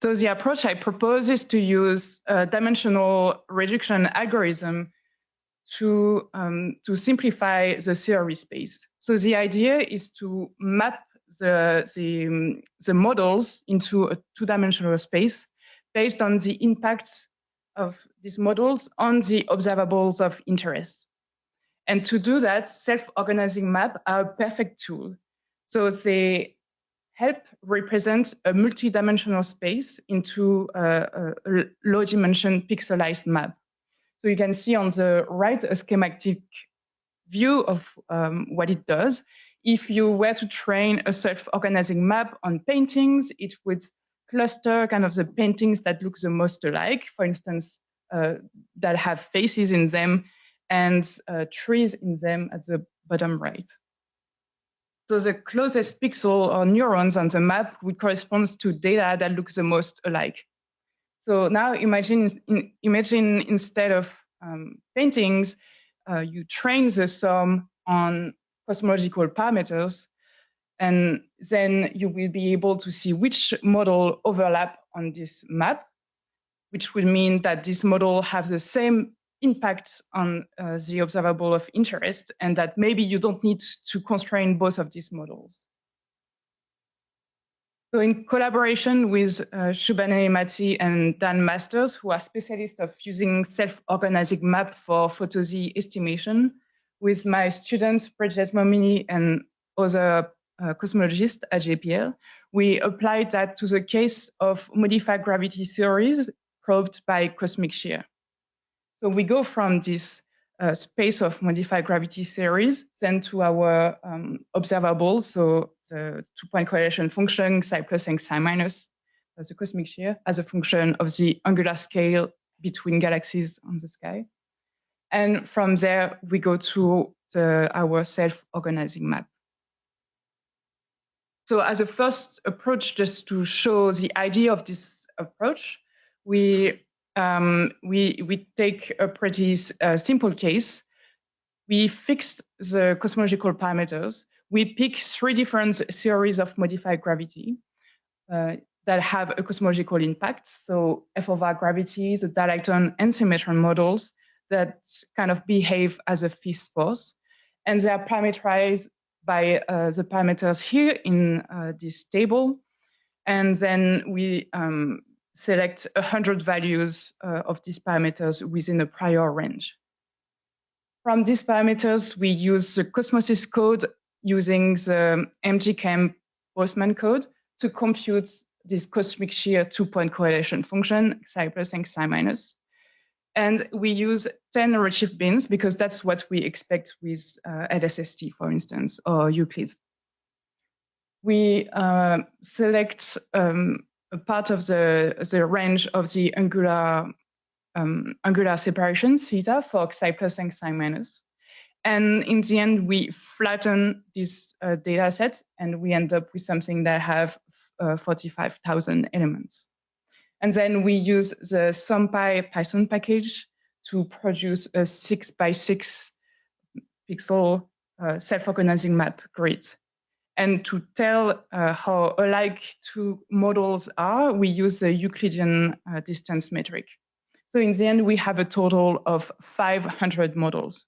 So the approach I propose is to use a dimensional reduction algorithm to simplify the theory space. So the idea is to map the models into a 2-dimensional space based on the impacts of these models on the observables of interest. And to do that, self-organizing maps are a perfect tool. So they help represent a multi-dimensional space into a low-dimension pixelized map. So you can see on the right a schematic view of what it does. If you were to train a self-organizing map on paintings, it would cluster kind of the paintings that look the most alike, for instance, that have faces in them and trees in them at the bottom right. So the closest pixel or neurons on the map would correspond to data that look the most alike. So now imagine instead of paintings, you train the sum on cosmological parameters, and then you will be able to see which model overlap on this map, which will mean that this model have the same impact on the observable of interest, and that maybe you don't need to constrain both of these models. So in collaboration with Shubhane Mati and Dan Masters, who are specialists of using self-organizing map for photo-Z estimation, with my students, Bridget Momini and other cosmologists at JPL, we applied that to the case of modified gravity theories probed by cosmic shear. So we go from this space of modified gravity theories then to our observables, so the 2-point correlation function, psi plus and psi minus, as the cosmic shear, as a function of the angular scale between galaxies on the sky. And from there, we go to our self-organizing map. So as a first approach, just to show the idea of this approach, we take a pretty simple case. We fixed the cosmological parameters. We pick 3 different theories of modified gravity that have a cosmological impact. So F over gravity, the dialecton and symmetron models that kind of behave as a fifth force. And they are parameterized by the parameters here in this table. And then we select 100 values of these parameters within a prior range. From these parameters, we use the Cosmosis code using the MGChem Boltzmann code to compute this cosmic shear 2-point correlation function, psi plus and psi minus. And we use 10 redshift bins because that's what we expect with LSST, for instance, or Euclid. We select a part of the range of the angular separation, theta, for psi plus and psi minus. And in the end, we flatten this data set, and we end up with something that have 45,000 elements. And then we use the SumPy Python package to produce a 6x6 pixel self-organizing map grid. And to tell how alike two models are, we use the Euclidean distance metric. So in the end, we have a total of 500 models.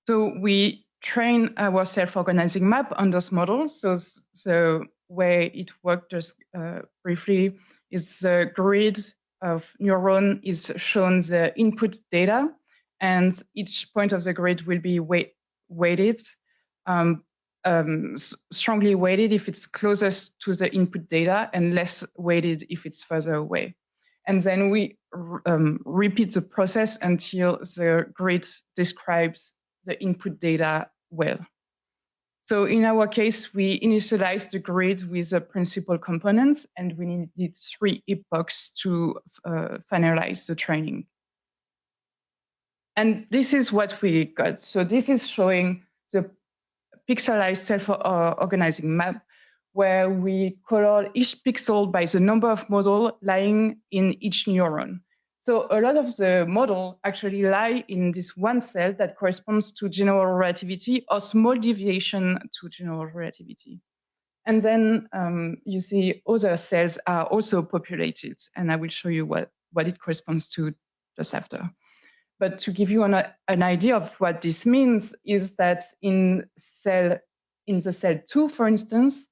So we train our self-organizing map on those models. So the way it worked, just briefly, is the grid of neuron is shown the input data, and each point of the grid will be weighted, strongly weighted if it's closest to the input data, and less weighted if it's further away. And then we repeat the process until the grid describes the input data well. So in our case, we initialized the grid with the principal components, and we needed 3 epochs to finalize the training. And this is what we got. So this is showing the pixelized self-organizing map, where we color each pixel by the number of models lying in each neuron. So a lot of the model actually lie in this one cell that corresponds to general relativity or small deviation to general relativity. And then you see other cells are also populated, and I will show you what it corresponds to just after. But to give you an idea of what this means is that in the cell 2, for instance,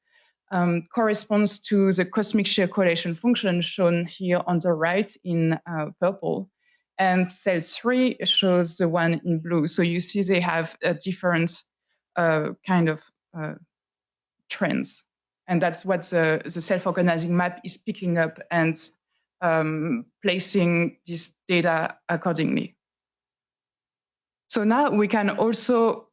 corresponds to the cosmic shear correlation function shown here on the right in purple. And cell 3 shows the one in blue. So you see they have a different kind of trends. And that's what the self-organizing map is picking up and placing this data accordingly. So now we can also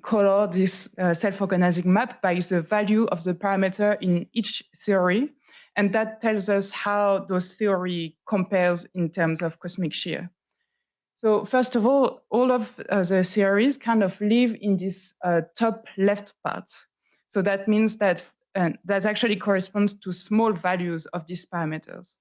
color this self-organizing map by the value of the parameter in each theory. And that tells us how those theory compares in terms of cosmic shear. So first of all of the theories kind of live in this top left part. So that means that that actually corresponds to small values of these parameters.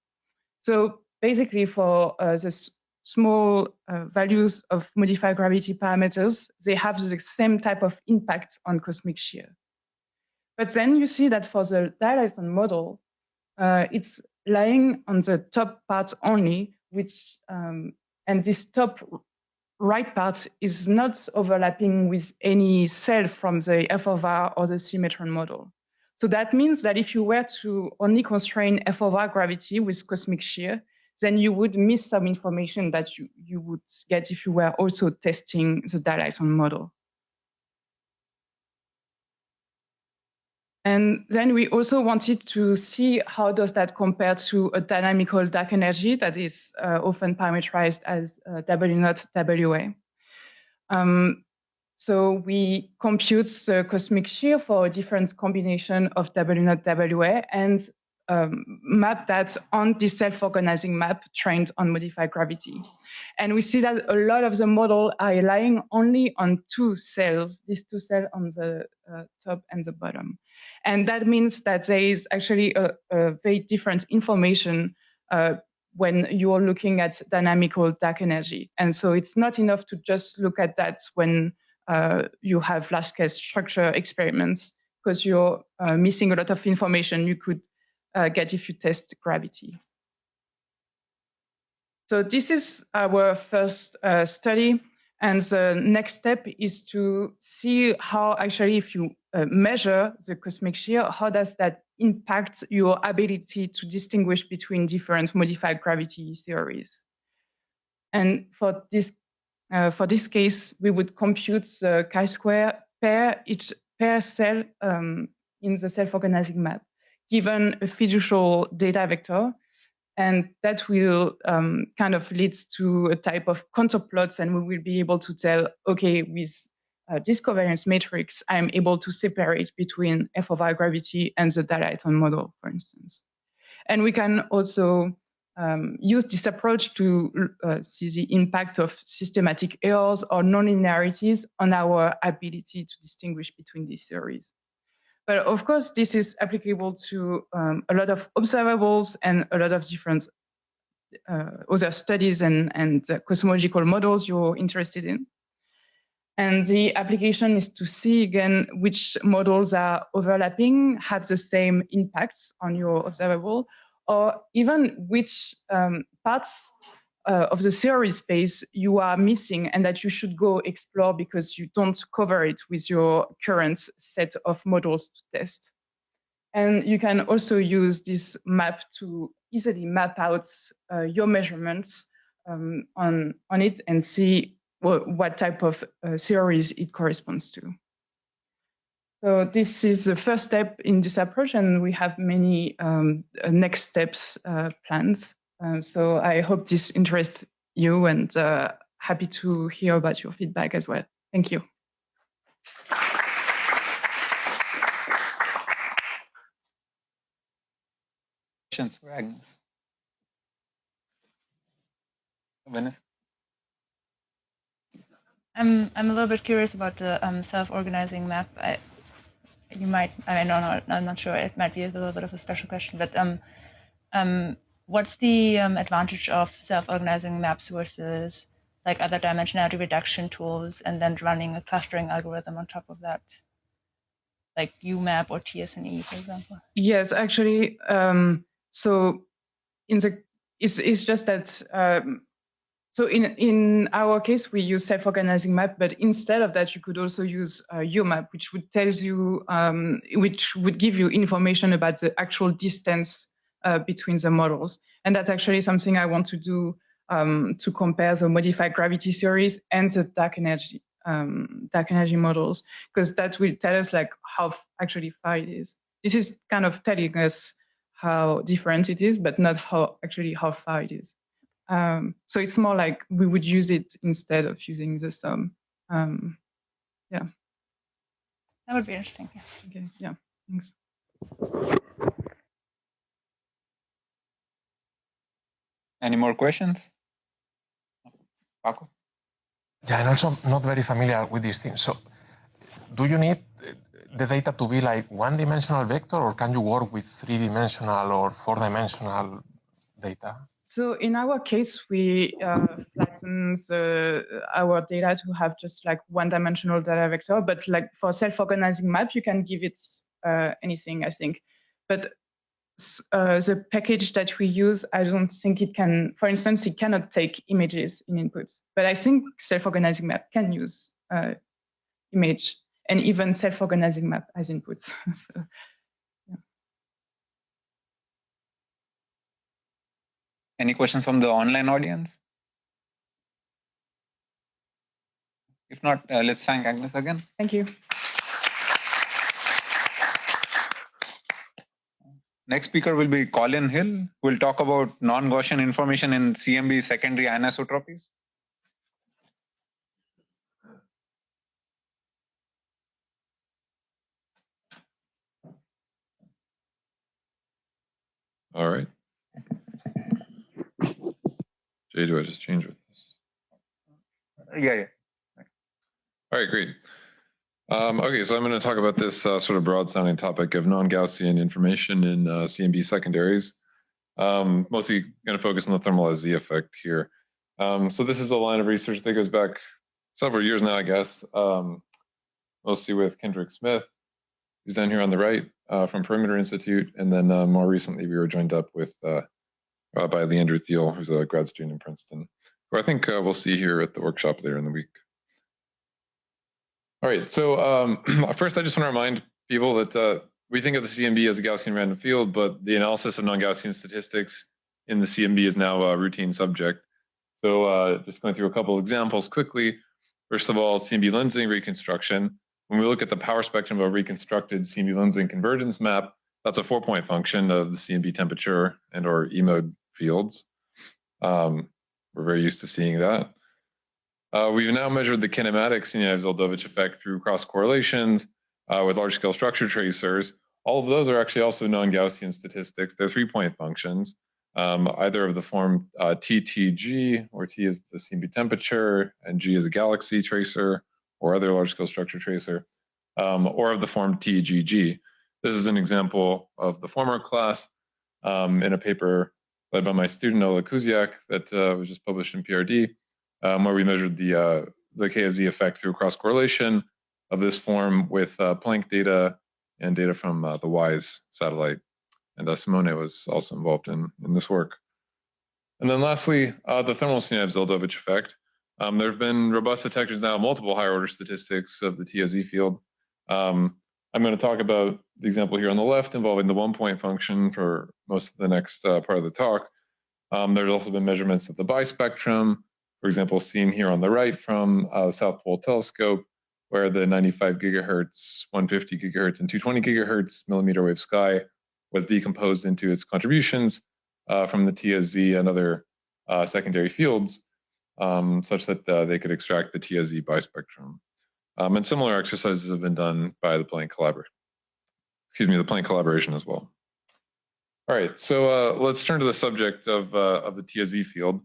So basically for the small values of modified gravity parameters, they have the same type of impact on cosmic shear. But then you see that for the Dialyson model, it's lying on the top part only, which and this top right part is not overlapping with any cell from the F(r) or the symmetron model. So that means that if you were to only constrain F(r) gravity with cosmic shear, then you would miss some information that you would get if you were also testing the Dialyson model. And then we also wanted to see how does that compare to a dynamical dark energy that is often parameterized as W0 WA. So we compute the cosmic shear for a different combination of W0 WA and map that on this self-organizing map trained on modified gravity. And we see that a lot of the model are relying only on 2 cells, these 2 cells on the top and the bottom. And that means that there is actually a very different information when you're looking at dynamical dark energy. And so it's not enough to just look at that when you have large-scale structure experiments, because you're missing a lot of information you could get if you test gravity. So this is our first study. And the next step is to see how actually if you measure the cosmic shear, how does that impact your ability to distinguish between different modified gravity theories. And for this case, we would compute the chi-square pair each per cell in the self-organizing map, given a fiducial data vector. And that will kind of lead to a type of contour plots, and we will be able to tell, okay, with this covariance matrix, I'm able to separate between F(r) gravity and the Dialyson model, for instance. And we can also use this approach to see the impact of systematic errors or nonlinearities on our ability to distinguish between these theories. But of course, this is applicable to a lot of observables and a lot of different other studies and cosmological models you're interested in. And the application is to see again which models are overlapping, have the same impacts on your observable, or even which parts of the theory space you are missing and that you should go explore because you don't cover it with your current set of models to test. And you can also use this map to easily map out your measurements on it and see what type of theories it corresponds to. So this is the first step in this approach, and we have many next steps planned. So I hope this interests you, and happy to hear about your feedback as well. Thank you. Questions for Agnes? Vanessa? I'm a little bit curious about the self-organizing map. I'm not sure. It might be a little bit of a special question, but what's the advantage of self-organizing maps versus like other dimensionality reduction tools, and then running a clustering algorithm on top of that, like UMAP or TSNE, for example? Yes, actually. So it's just that. So in our case, we use self-organizing map, but instead of that, you could also use UMAP, which would tells you, which would give you information about the actual distance between the models. And that's actually something I want to do to compare the modified gravity theories and the dark energy models, because that will tell us like how actually far it is. This is kind of telling us how different it is, but not how far it is. So it's more like we would use it instead of using the sum. Yeah. That would be interesting. Yeah. Okay. Yeah. Thanks. Any more questions? Paco? Yeah, and also I'm not very familiar with these things. So do you need the data to be like one-dimensional vector, or can you work with three-dimensional or four-dimensional data? So in our case, we flatten our data to have just like one-dimensional data vector. But like for self-organizing map, you can give it anything, I think. But the package that we use, I don't think it can. For instance, it cannot take images in inputs. But I think self-organizing map can use image and even self-organizing map as inputs. So, yeah. Any questions from the online audience? If not, let's thank Agnes again. Thank you. Next speaker will be Colin Hill, who will talk about non-Gaussian information in CMB secondary anisotropies. All right. Jay, do I just change with this? Yeah. All right, great. Okay, so I'm going to talk about this sort of broad-sounding topic of non-Gaussian information in CMB secondaries. Mostly going to focus on the thermalized Z effect here. So this is a line of research that goes back several years now, I guess, mostly with Kendrick Smith, who's down here on the right from Perimeter Institute, and then more recently we were joined up with by Leandro Thiel, who's a grad student in Princeton, who I think we'll see here at the workshop later in the week. All right, so first I just want to remind people that we think of the CMB as a Gaussian random field, but the analysis of non-Gaussian statistics in the CMB is now a routine subject. So just going through a couple examples quickly. First of all, CMB lensing reconstruction. When we look at the power spectrum of a reconstructed CMB lensing convergence map, that's a 4-point function of the CMB temperature and or E-mode fields. We're very used to seeing that. We've now measured the kinematic Sinyaev-Zeldovich effect through cross correlations with large-scale structure tracers. All of those are actually also non-Gaussian statistics. They're 3-point functions. either of the form TTG, where T is the CMB temperature and G is a galaxy tracer or other large-scale structure tracer, or of the form TGG. This is an example of the former class in a paper led by my student Ola Kuziak that was just published in PRD, where we measured the K/Z effect through cross correlation of this form with Planck data and data from the WISE satellite. And Simone was also involved in this work. And then lastly, the thermal Sinaev-Zeldovich effect. There have been robust detectors now of multiple higher order statistics of the TSZ field. I'm going to talk about the example here on the left involving the 1-point function for most of the next part of the talk. There's also been measurements of the bispectrum, for example, seen here on the right from the South Pole Telescope, where the 95 gigahertz, 150 gigahertz, and 220 gigahertz millimeter wave sky was decomposed into its contributions from the TSZ and other secondary fields, such that they could extract the TSZ bispectrum. And similar exercises have been done by the Planck collaboration as well. All right, so let's turn to the subject of the TSZ field.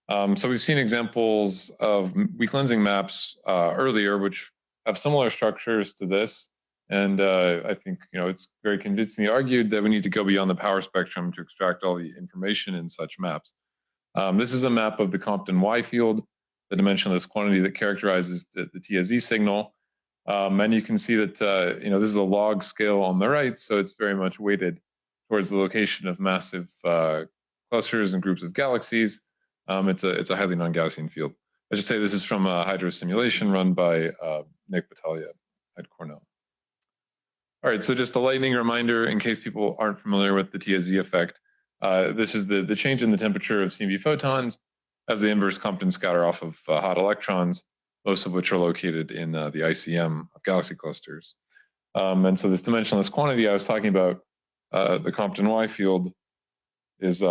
So we've seen examples of weak lensing maps earlier, which have similar structures to this. And I think it's very convincingly argued that we need to go beyond the power spectrum to extract all the information in such maps. This is a map of the Compton Y field, the dimensionless quantity that characterizes the TSZ signal. And you can see that this is a log scale on the right, so it's very much weighted towards the location of massive clusters and groups of galaxies. It's a highly non-Gaussian field. I should say this is from a hydro simulation run by Nick Battaglia at Cornell. All right, so just a lightning reminder in case people aren't familiar with the TSZ effect. This is the change in the temperature of CMB photons as the inverse Compton scatter off of hot electrons, most of which are located in the ICM of galaxy clusters. And so this dimensionless quantity I was talking about, the Compton Y field, is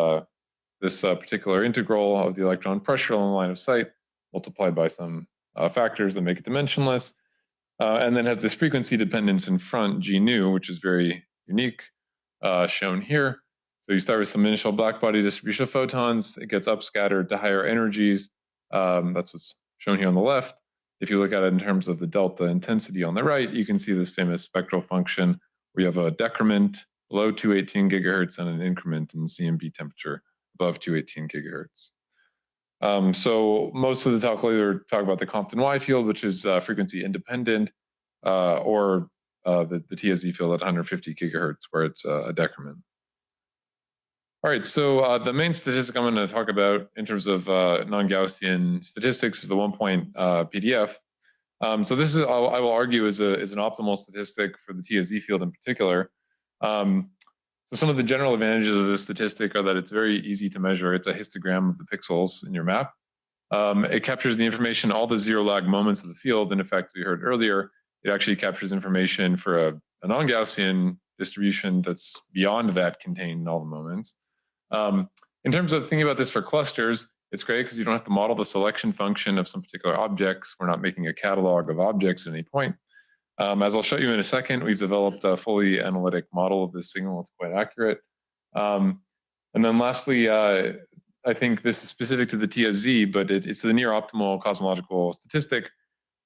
this particular integral of the electron pressure on the line of sight multiplied by some factors that make it dimensionless, and then has this frequency dependence in front, G nu, which is very unique, shown here. So you start with some initial blackbody distribution of photons, it gets upscattered to higher energies. That's what's shown here on the left. If you look at it in terms of the delta intensity on the right, you can see this famous spectral function where you have a decrement below 218 gigahertz and an increment in CMB temperature above 218 gigahertz. So most of the talk later talk about the Compton Y field, which is frequency independent, or the TSZ field at 150 gigahertz, where it's a decrement. All right, so the main statistic I'm going to talk about in terms of non-Gaussian statistics is the 1-point PDF. So this is, I will argue, is an optimal statistic for the TSZ field in particular. So some of the general advantages of this statistic are that it's very easy to measure. It's a histogram of the pixels in your map. It captures the information, all the zero lag moments of the field. And in fact, we heard earlier, it actually captures information for a non-Gaussian distribution that's beyond that contained in all the moments. In terms of thinking about this for clusters, it's great because you don't have to model the selection function of some particular objects. We're not making a catalog of objects at any point. As I'll show you in a second, we've developed a fully analytic model of this signal. It's quite accurate. And then lastly, I think this is specific to the TSZ, but it's the near optimal cosmological statistic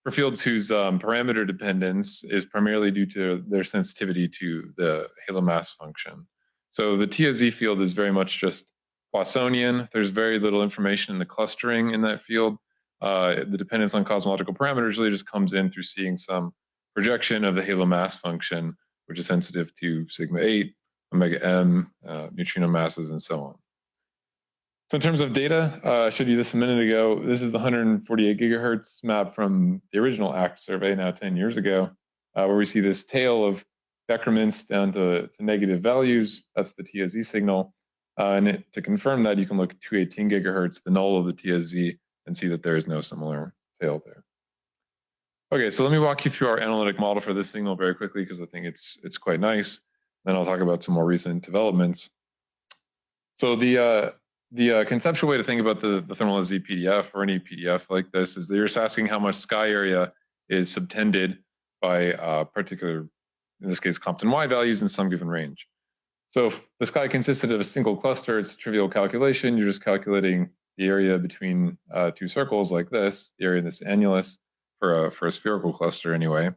for fields whose parameter dependence is primarily due to their sensitivity to the halo mass function. So the TSZ field is very much just Poissonian. There's very little information in the clustering in that field. The dependence on cosmological parameters really just comes in through seeing some projection of the halo mass function, which is sensitive to sigma 8, omega m, neutrino masses, and so on. So in terms of data, I showed you this a minute ago. This is the 148 gigahertz map from the original ACT survey, now 10 years ago, where we see this tail of decrements down to negative values. That's the TSZ signal. And to confirm that, you can look at 218 gigahertz, the null of the TSZ, and see that there is no similar tail there. Okay, so let me walk you through our analytic model for this signal very quickly because I think it's quite nice. Then I'll talk about some more recent developments. So the conceptual way to think about the thermal SZ PDF or any PDF like this is that you're just asking how much sky area is subtended by particular, in this case, Compton Y values in some given range. So if the sky consisted of a single cluster, it's a trivial calculation. You're just calculating the area between two circles like this, the area in this annulus for a spherical cluster anyway.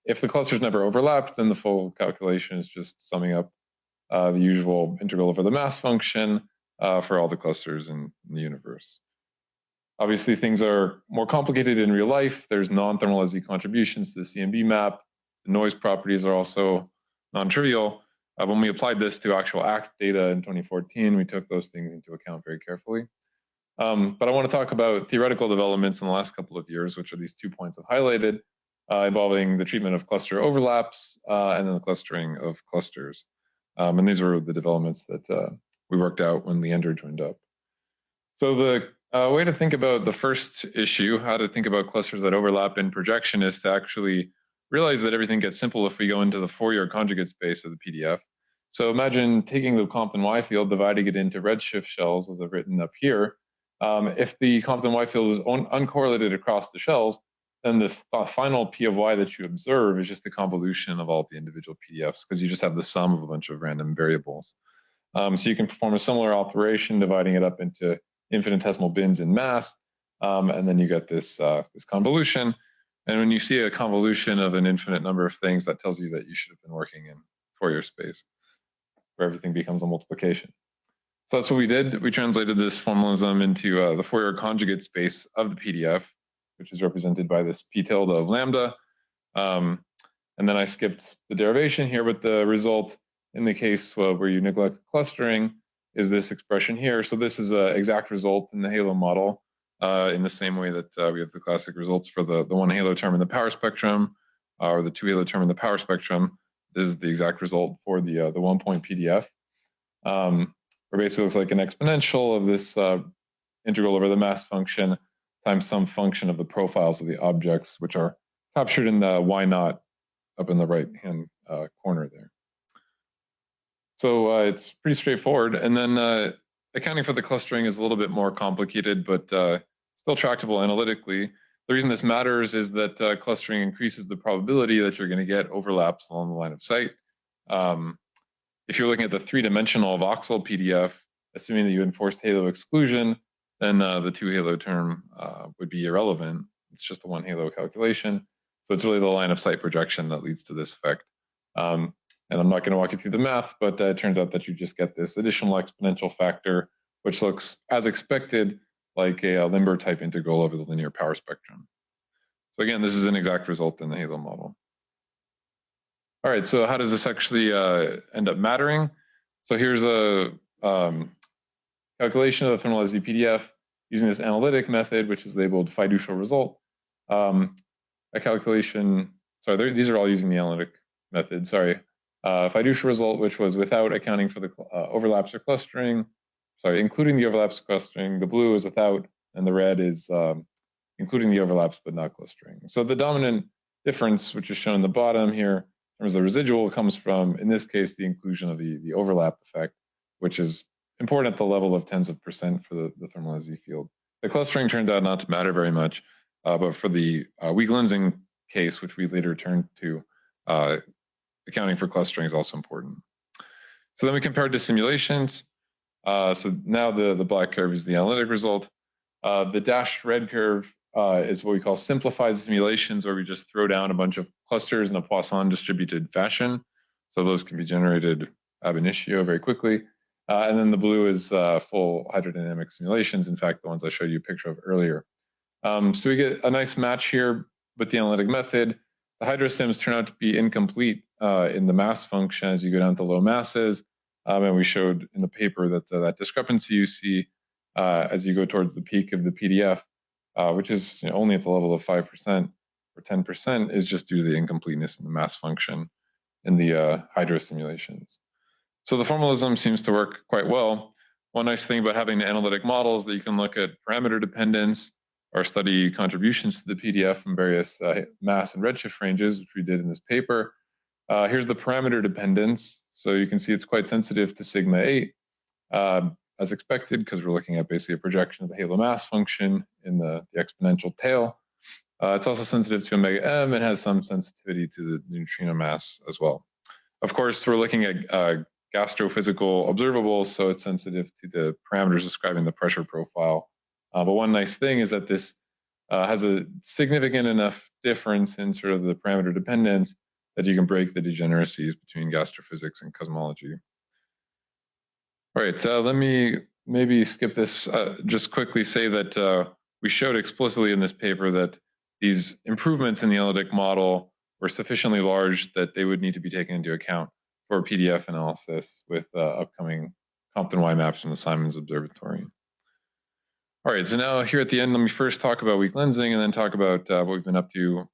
If the clusters never overlapped, then the full calculation is just summing up the usual integral over the mass function for all the clusters in the universe. Obviously, things are more complicated in real life. There's non-thermal LZ contributions to the CMB map. The noise properties are also non-trivial. When we applied this to actual ACT data in 2014, we took those things into account very carefully. But I want to talk about theoretical developments in the last couple of years, which are these 2 points I've highlighted, involving the treatment of cluster overlaps and then the clustering of clusters. And these were the developments that we worked out when Leander joined up. So the way to think about the first issue, how to think about clusters that overlap in projection, is to actually realize that everything gets simple if we go into the Fourier conjugate space of the PDF. So imagine taking the Compton Y field, dividing it into redshift shells, as I've written up here. If the Compton Y field is uncorrelated across the shells, then the final P of Y that you observe is just the convolution of all the individual PDFs, because you just have the sum of a bunch of random variables. So you can perform a similar operation, dividing it up into infinitesimal bins in mass, and then you get this convolution. And when you see a convolution of an infinite number of things, that tells you that you should have been working in Fourier space, where everything becomes a multiplication. So that's what we did. We translated this formalism into the Fourier conjugate space of the PDF, which is represented by this p tilde of lambda. And then I skipped the derivation here, but the result in the case where you neglect clustering is this expression here. So this is an exact result in the halo model, in the same way that we have the classic results for the one halo term in the power spectrum, or the two halo term in the power spectrum. This is the exact result for the 1 point PDF, where basically looks like an exponential of this integral over the mass function times some function of the profiles of the objects, which are captured in the Y naught up in the right-hand corner there. So it's pretty straightforward. And then accounting for the clustering is a little bit more complicated, but still tractable analytically. The reason this matters is that clustering increases the probability that you're going to get overlaps along the line of sight. If you're looking at the three-dimensional voxel PDF, assuming that you enforced halo exclusion, then the two halo term would be irrelevant. It's just a one halo calculation. So it's really the line of sight projection that leads to this effect. And I'm not going to walk you through the math, but it turns out that you just get this additional exponential factor, which looks, as expected, like a Limber type integral over the linear power spectrum. So again, this is an exact result in the halo model. All right, so how does this actually end up mattering? So here's a calculation of the thermal LZ PDF using this analytic method, which is labeled fiducial result. A calculation, sorry, these are all using the analytic method, sorry. Fiducial result, which was without accounting for the overlaps or clustering, sorry, including the overlaps or clustering. The blue is without, and the red is including the overlaps but not clustering. So the dominant difference, which is shown in the bottom here, in terms of the residual, comes from, in this case, the inclusion of the overlap effect, which is important at the level of tens of percent for the thermal LZ field. The clustering turns out not to matter very much, but for the weak lensing case, which we later turned to, accounting for clustering is also important. So then we compared to simulations. So now the black curve is the analytic result. The dashed red curve is what we call simplified simulations, where we just throw down a bunch of clusters in a Poisson distributed fashion. So those can be generated ab initio very quickly. And then the blue is full hydrodynamic simulations. In fact, the ones I showed you a picture of earlier. So we get a nice match here with the analytic method. The hydrosims turn out to be incomplete in the mass function as you go down to low masses. And we showed in the paper that that discrepancy you see as you go towards the peak of the PDF, which is only at the level of 5% or 10%, is just due to the incompleteness in the mass function in the hydro simulations. So the formalism seems to work quite well. One nice thing about having the analytic models that you can look at parameter dependence or study contributions to the PDF from various mass and redshift ranges, which we did in this paper. Here's the parameter dependence. So you can see it's quite sensitive to sigma 8, as expected, because we're looking at basically a projection of the halo mass function in the exponential tail. It's also sensitive to omega m and has some sensitivity to the neutrino mass as well. Of course, we're looking at gastrophysical observables, so it's sensitive to the parameters describing the pressure profile. But one nice thing is that this has a significant enough difference in sort of the parameter dependence that you can break the degeneracies between gastrophysics and cosmology. All right, let me maybe skip this, just quickly say that we showed explicitly in this paper that these improvements in the analytic model were sufficiently large that they would need to be taken into account for PDF analysis with upcoming Compton Y maps from the Simons Observatory. All right, so now here at the end, let me first talk about weak lensing and then talk about what we've been up to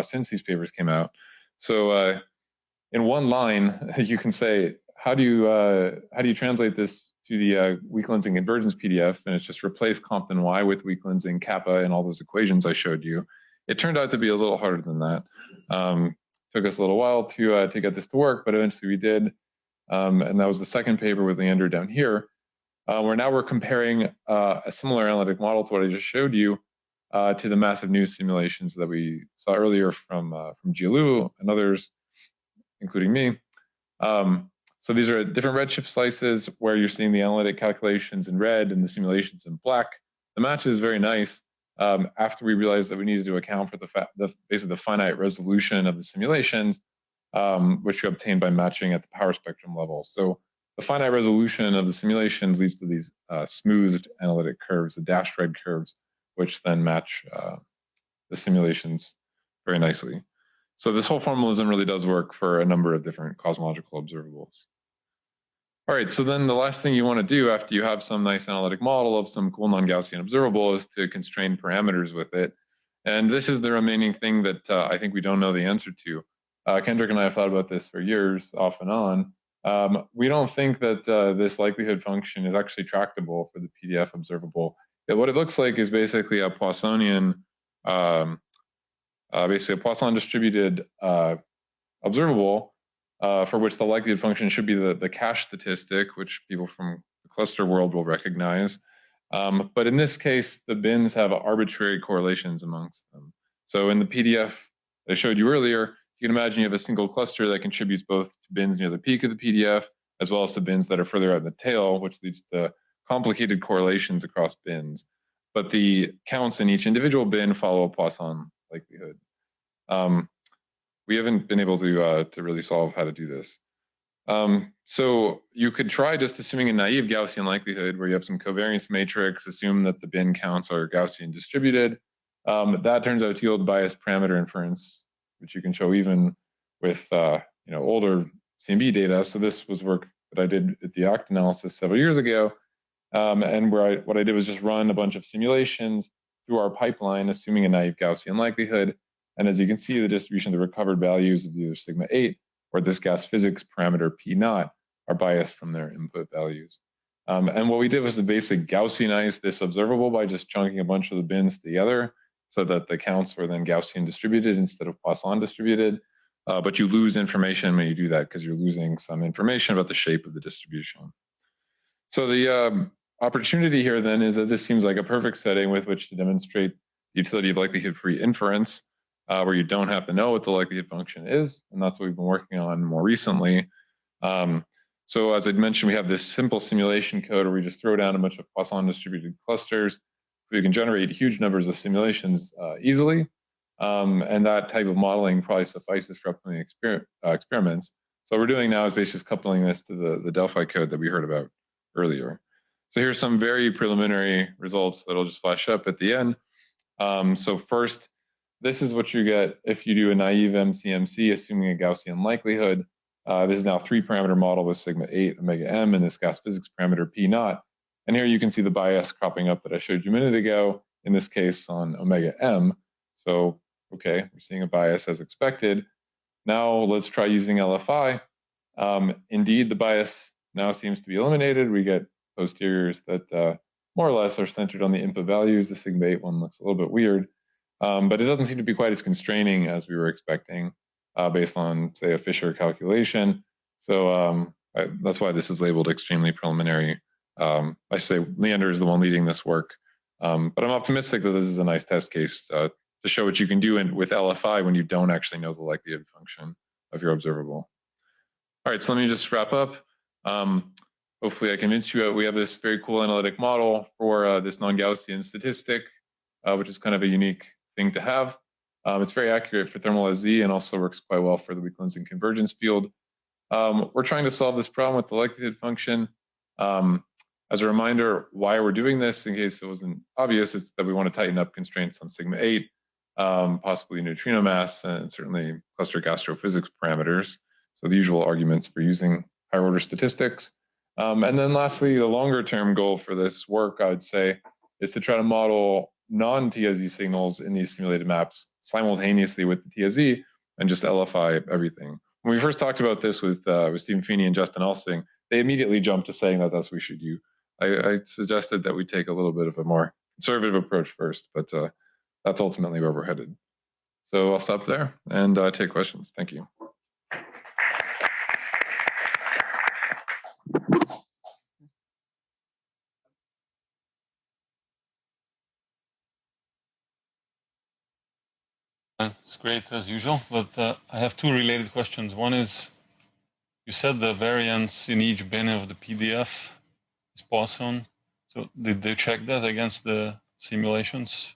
since these papers came out. So in one line, you can say, how do you translate this to the weak lensing convergence PDF? And it's just replace Compton Y with weak lensing kappa and all those equations I showed you. It turned out to be a little harder than that. Took us a little while to get this to work, but eventually we did. And that was the second paper with Leander down here. We're comparing a similar analytic model to what I just showed you to the massive news simulations that we saw earlier from Jielu and others, including me. So these are different redshift slices where you're seeing the analytic calculations in red and the simulations in black. The match is very nice. After we realized that we needed to account for basically the finite resolution of the simulations, which you obtain by matching at the power spectrum level. So the finite resolution of the simulations leads to these smoothed analytic curves, the dashed red curves, which then match the simulations very nicely. So this whole formalism really does work for a number of different cosmological observables. All right, so then the last thing you want to do after you have some nice analytic model of some cool non-Gaussian observable is to constrain parameters with it. And this is the remaining thing that I think we don't know the answer to. Kendrick and I have thought about this for years, off and on. We don't think that this likelihood function is actually tractable for the PDF observable. What it looks like is basically a Poissonian, basically a Poisson distributed observable for which the likelihood function should be the cache statistic, which people from the cluster world will recognize. But in this case, the bins have arbitrary correlations amongst them. So in the PDF that I showed you earlier, you can imagine you have a single cluster that contributes both to bins near the peak of the PDF, as well as to bins that are further out in the tail, which leads to complicated correlations across bins. But the counts in each individual bin follow a Poisson likelihood. We haven't been able to really solve how to do this. So you could try just assuming a naive Gaussian likelihood where you have some covariance matrix, assume that the bin counts are Gaussian distributed. That turns out to yield biased parameter inference, which you can show even with older CMB data. So this was work that I did at the OCT analysis several years ago. And what I did was just run a bunch of simulations through our pipeline, assuming a naive Gaussian likelihood. And as you can see, the distribution of the recovered values of either sigma 8 or this gas physics parameter P naught are biased from their input values. And what we did was to basically Gaussianize this observable by just chunking a bunch of the bins together so that the counts were then Gaussian distributed instead of Poisson distributed. But you lose information when you do that because you're losing some information about the shape of the distribution. So the opportunity here then is that this seems like a perfect setting with which to demonstrate the utility of likelihood-free inference, where you don't have to know what the likelihood function is, and that's what we've been working on more recently. So as I'd mentioned, we have this simple simulation code where we just throw down a bunch of Poisson distributed clusters. We can generate huge numbers of simulations easily, and that type of modeling probably suffices for upcoming experiments. So what we're doing now is basically just coupling this to the Delphi code that we heard about earlier. So here's some very preliminary results that'll just flash up at the end. So first, this is what you get if you do a naive MCMC, assuming a Gaussian likelihood. This is now a 3-parameter model with sigma 8 omega m and this gas physics parameter P naught. And here you can see the bias cropping up that I showed you a minute ago, in this case on omega m. So, okay, we're seeing a bias as expected. Now let's try using LFI. Indeed, the bias now seems to be eliminated. We get posteriors that more or less are centered on the input values. The sigma 8 one looks a little bit weird. But it doesn't seem to be quite as constraining as we were expecting based on, say, a Fisher calculation. So that's why this is labeled extremely preliminary. I say Leander is the one leading this work. But I'm optimistic that this is a nice test case to show what you can do with LFI when you don't actually know the likelihood function of your observable. All right, so let me just wrap up. Hopefully I convinced you we have this very cool analytic model for this non-Gaussian statistic, which is kind of a unique thing to have. It's very accurate for thermal SZ and also works quite well for the weak lensing convergence field. We're trying to solve this problem with the likelihood function. As a reminder, why we're doing this, in case it wasn't obvious, it's that we want to tighten up constraints on sigma 8, possibly neutrino mass, and certainly cluster astrophysics parameters. So the usual arguments for using higher order statistics. And then lastly, the longer term goal for this work, I would say, is to try to model non-TSZ signals in these simulated maps simultaneously with the TSZ and just LFI everything. When we first talked about this with Stephen Feeney and Justin Elsting, they immediately jumped to saying that that's what we should do. I suggested that we take a little bit of a more conservative approach first, but that's ultimately where we're headed. So I'll stop there and take questions. Thank you. It's great as usual, but I have two related questions. One is, you said the variance in each bin of the PDF is Poisson. So did they check that against the simulations?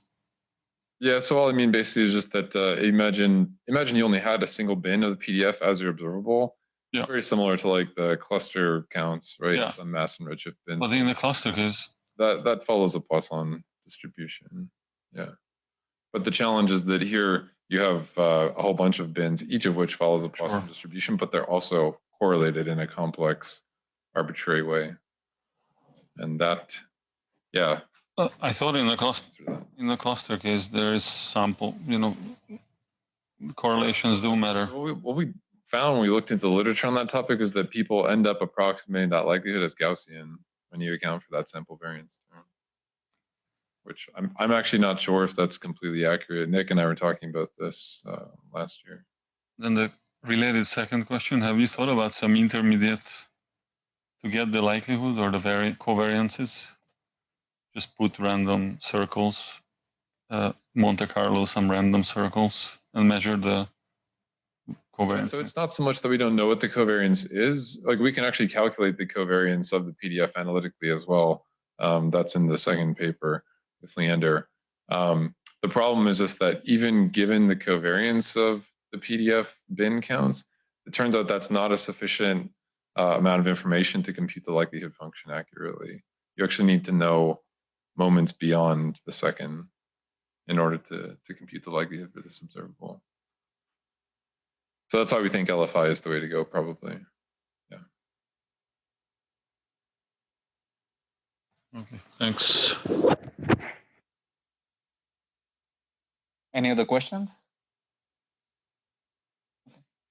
Yeah, so all I mean basically is just that imagine you only had a single bin of the PDF as your observable. Yeah. Very similar to like the cluster counts, right? Yeah. Some mass and redshift bins. But in the cluster case, that follows a Poisson distribution. Yeah. But the challenge is that here you have a whole bunch of bins, each of which follows a Poisson distribution, but they're also correlated in a complex, arbitrary way. And that, yeah. I thought in the cluster case there is sample, correlations do matter. So what we found when we looked into the literature on that topic is that people end up approximating that likelihood as Gaussian when you account for that sample variance term. Which I'm actually not sure if that's completely accurate. Nick and I were talking about this last year. Then the related second question, have you thought about some intermediate to get the likelihood or the covariances? Just put random circles, Monte Carlo, some random circles, and measure the covariance. So it's not so much that we don't know what the covariance is. Like we can actually calculate the covariance of the PDF analytically as well. That's in the second paper with Leander. The problem is just that even given the covariance of the PDF bin counts, it turns out that's not a sufficient amount of information to compute the likelihood function accurately. You actually need to know moments beyond the second in order to compute the likelihood for this observable. So that's why we think LFI is the way to go, probably. Yeah. Okay, thanks. Any other questions?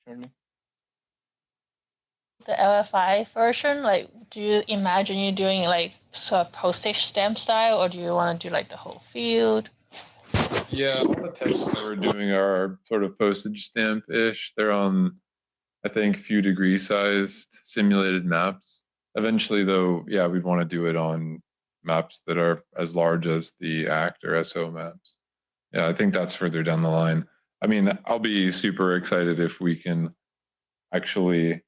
Shirley? The LFI version, like, do you imagine you doing like sort of postage stamp style, or do you want to do like the whole field? Yeah, all the tests that we're doing are sort of postage stamp-ish. They're on, I think, few degree sized simulated maps. Eventually, though, yeah, we'd want to do it on maps that are as large as the ACT or SO maps. Yeah, I think that's further down the line. I mean, I'll be super excited if we can actually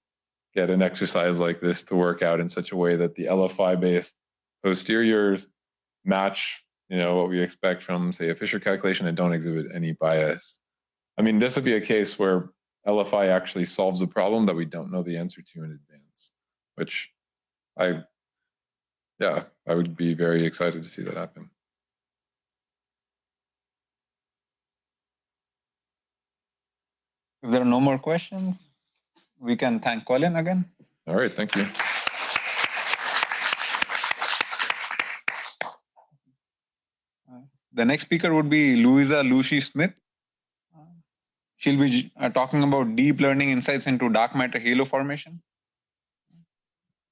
get an exercise like this to work out in such a way that the LFI-based posteriors match, what we expect from, say, a Fisher calculation and don't exhibit any bias. I mean, this would be a case where LFI actually solves a problem that we don't know the answer to in advance, which I would be very excited to see that happen. If there are no more questions, we can thank Colin again. All right, thank you. The next speaker would be Louisa Lucy Smith. She'll be talking about deep learning insights into dark matter halo formation.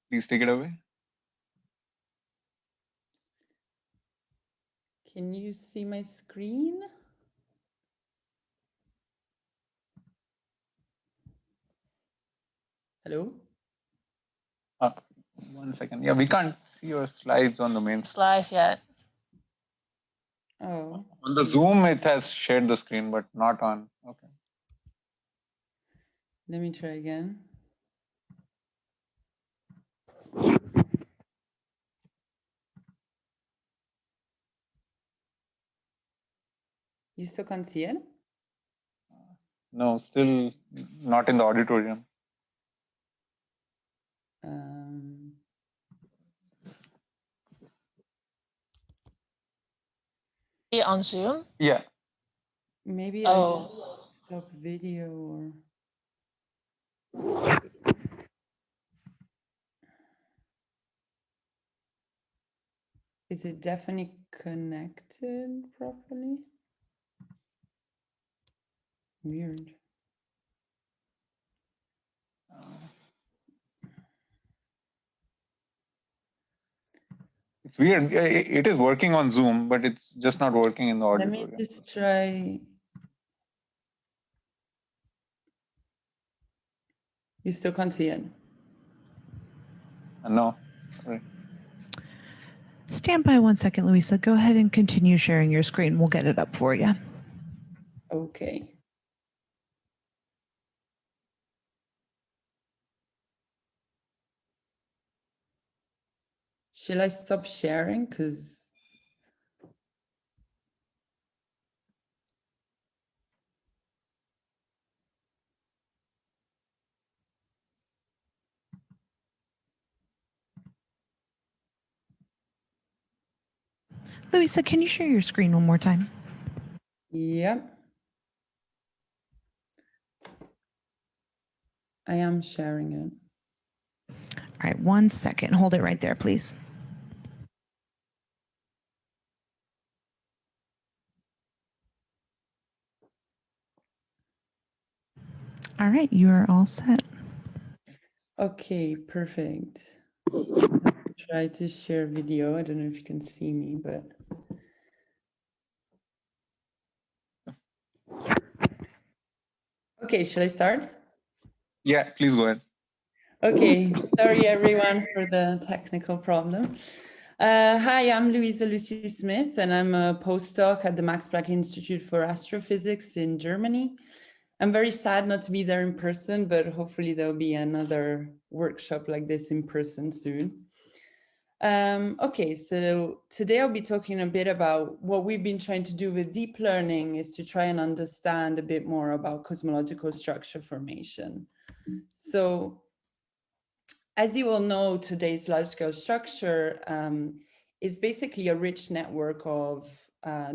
Please take it away. Can you see my screen? Hello? 1 second. Yeah, we can't see your slides on the main slides yet. Oh. On the Zoom, it has shared the screen, but not on. Okay. Let me try again. You still can't see it? No, still not in the auditorium. On Zoom? Yeah. Maybe I should stop video or. Is it definitely connected properly? Weird. It's weird. It is working on Zoom, but it's just not working in the auditorium. Let me just try. You still can't see it? No. Sorry. Stand by 1 second, Luisa. Go ahead and continue sharing your screen. We'll get it up for you. Okay. Shall I stop sharing? Because Luisa, can you share your screen one more time? Yep. I am sharing it. All right, 1 second. Hold it right there, please. All right, you are all set. Okay, perfect. Try to share video. I don't know if you can see me, but. Okay, shall I start? Yeah, please go ahead. Okay, sorry everyone for the technical problem. Hi, I'm Louisa Lucy Smith, and I'm a postdoc at the Max Planck Institute for Astrophysics in Germany. I'm very sad not to be there in person, but hopefully there'll be another workshop like this in person soon. Okay, so today I'll be talking a bit about what we've been trying to do with deep learning is to try and understand a bit more about cosmological structure formation. So, as you all know, today's large-scale structure is basically a rich network of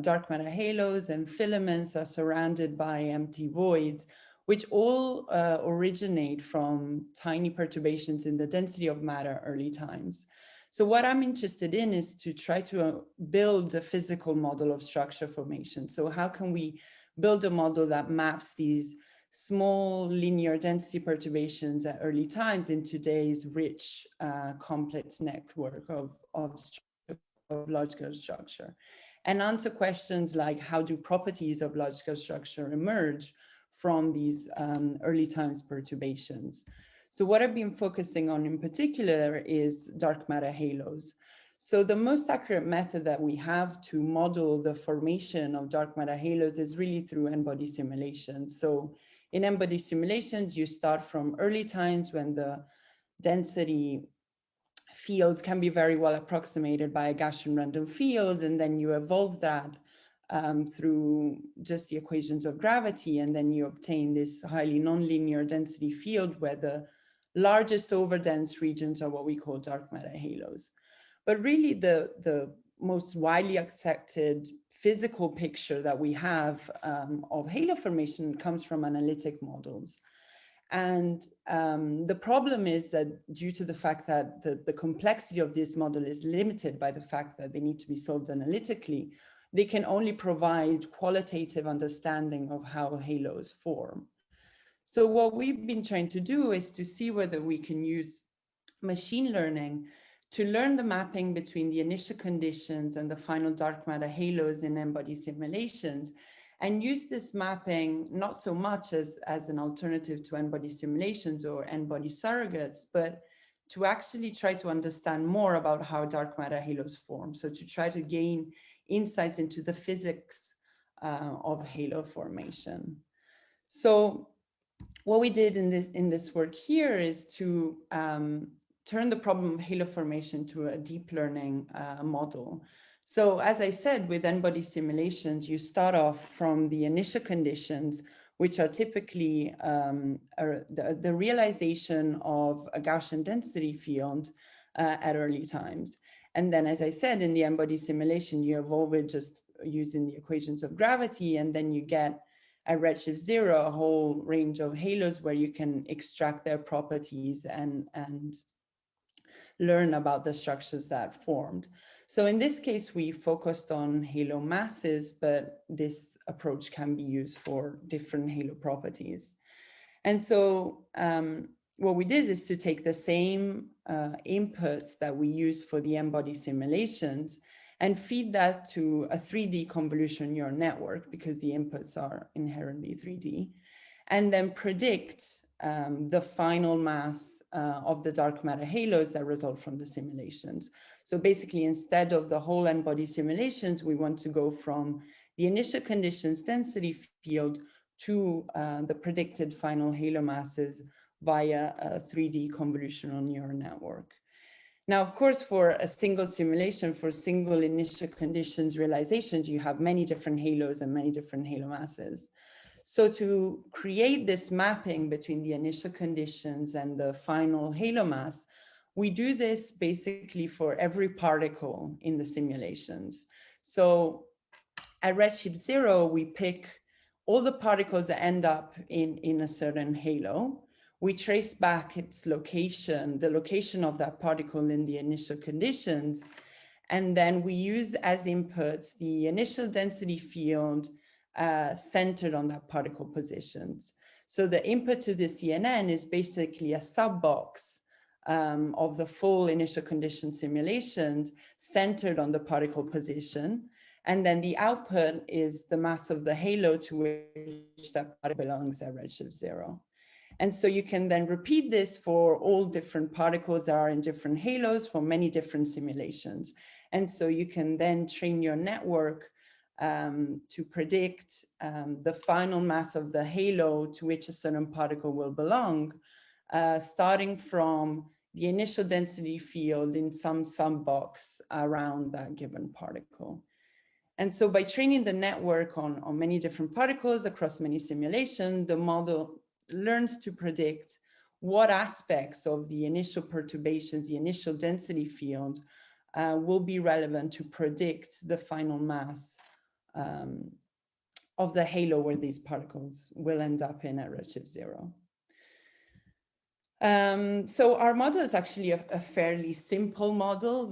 dark matter halos and filaments that are surrounded by empty voids, which all originate from tiny perturbations in the density of matter early times. So what I'm interested in is to try to build a physical model of structure formation. So how can we build a model that maps these small linear density perturbations at early times in today's rich, complex network of large-scale structure, and answer questions like how do properties of large-scale structure emerge from these early times perturbations. So what I've been focusing on in particular is dark matter halos. So the most accurate method that we have to model the formation of dark matter halos is really through n-body simulation. So in n-body simulations, you start from early times when the density fields can be very well approximated by a Gaussian random field, and then you evolve that through just the equations of gravity, and then you obtain this highly nonlinear density field where the largest overdense regions are what we call dark matter halos. But really the most widely accepted physical picture that we have of halo formation comes from analytic models. And the problem is that due to the fact that the complexity of this model is limited by the fact that they need to be solved analytically, they can only provide qualitative understanding of how halos form. So what we've been trying to do is to see whether we can use machine learning to learn the mapping between the initial conditions and the final dark matter halos in n-body simulations, and use this mapping not so much as an alternative to n-body simulations or n-body surrogates, but to actually try to understand more about how dark matter halos form. So to try to gain insights into the physics of halo formation. So what we did in this work here is to turn the problem of halo formation to a deep learning model. So as I said, with n-body simulations, you start off from the initial conditions, which are typically the realization of a Gaussian density field at early times. And then, as I said, in the n-body simulation, you evolve it just using the equations of gravity, and then you get at redshift 0 a whole range of halos where you can extract their properties and learn about the structures that formed. So in this case, we focused on halo masses, but this approach can be used for different halo properties. And so what we did is to take the same inputs that we use for the n-body simulations and feed that to a 3D convolutional neural network, because the inputs are inherently 3D, and then predict the final mass of the dark matter halos that result from the simulations. So basically, instead of the whole n-body simulations, we want to go from the initial conditions density field to the predicted final halo masses via a 3D convolutional neural network. Now, of course, for a single simulation, for single initial conditions realizations, you have many different halos and many different halo masses. So to create this mapping between the initial conditions and the final halo mass, we do this basically for every particle in the simulations. So at redshift 0, we pick all the particles that end up in a certain halo. We trace back its location, the location of that particle in the initial conditions. And then we use as inputs the initial density field centered on that particle positions. So the input to the CNN is basically a sub-box of the full initial condition simulations centered on the particle position. And then the output is the mass of the halo to which that particle belongs at redshift 0. And so you can then repeat this for all different particles that are in different halos for many different simulations. And so you can then train your network to predict the final mass of the halo to which a certain particle will belong, starting from the initial density field in some sub-box around that given particle. And so by training the network on many different particles across many simulations, the model learns to predict what aspects of the initial perturbations, the initial density field, will be relevant to predict the final mass of the halo where these particles will end up in at redshift 0. So our model is actually a fairly simple model,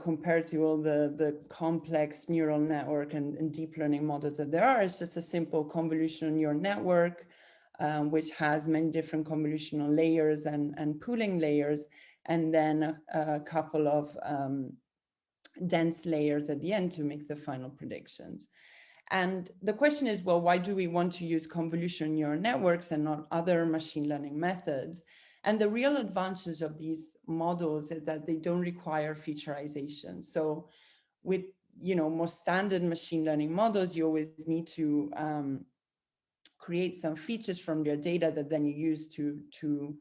compared to all the complex neural network and deep learning models that there are. It's just a simple convolutional neural network, which has many different convolutional layers and pooling layers, and then a couple of dense layers at the end to make the final predictions. And the question is, well, why do we want to use convolutional neural networks and not other machine learning methods? And the real advantage of these models is that they don't require featureization. So with more standard machine learning models, you always need to create some features from your data that then you use to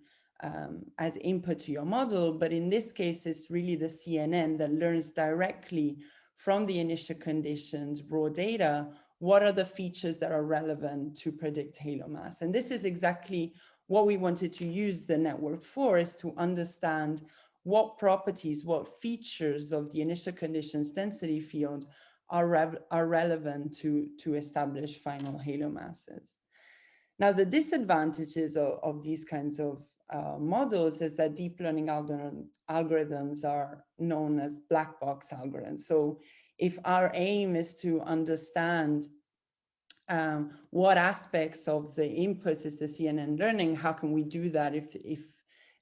as input to your model. But in this case, it's really the CNN that learns directly from the initial conditions, raw data, what are the features that are relevant to predict halo mass. And this is exactly what we wanted to use the network for, is to understand what properties, what features of the initial conditions density field are relevant to establish final halo masses. Now, the disadvantages of these kinds of models is that deep learning algorithms are known as black box algorithms. So if our aim is to understand what aspects of the inputs is the CNN learning, how can we do that if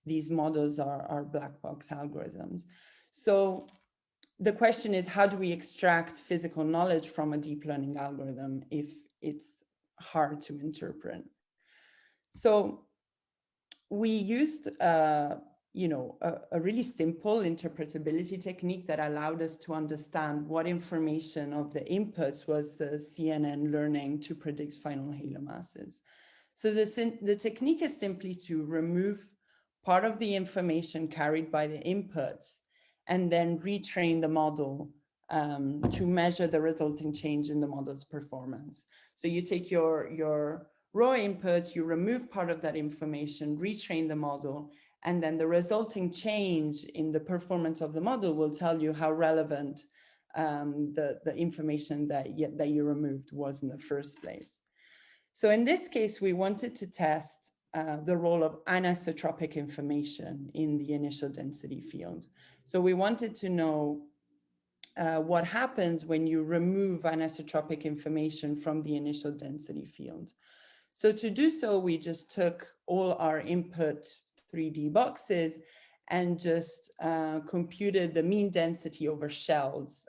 these models are black box algorithms? So the question is, how do we extract physical knowledge from a deep learning algorithm if it's hard to interpret? So we used a really simple interpretability technique that allowed us to understand what information of the inputs was the CNN learning to predict final halo masses. So the technique is simply to remove part of the information carried by the inputs, and then retrain the model to measure the resulting change in the model's performance. So you take your raw inputs, you remove part of that information, retrain the model, and then the resulting change in the performance of the model will tell you how relevant the information that you removed was in the first place. So in this case, we wanted to test the role of anisotropic information in the initial density field. So we wanted to know what happens when you remove anisotropic information from the initial density field. So to do so, we just took all our input 3D boxes and just computed the mean density over shells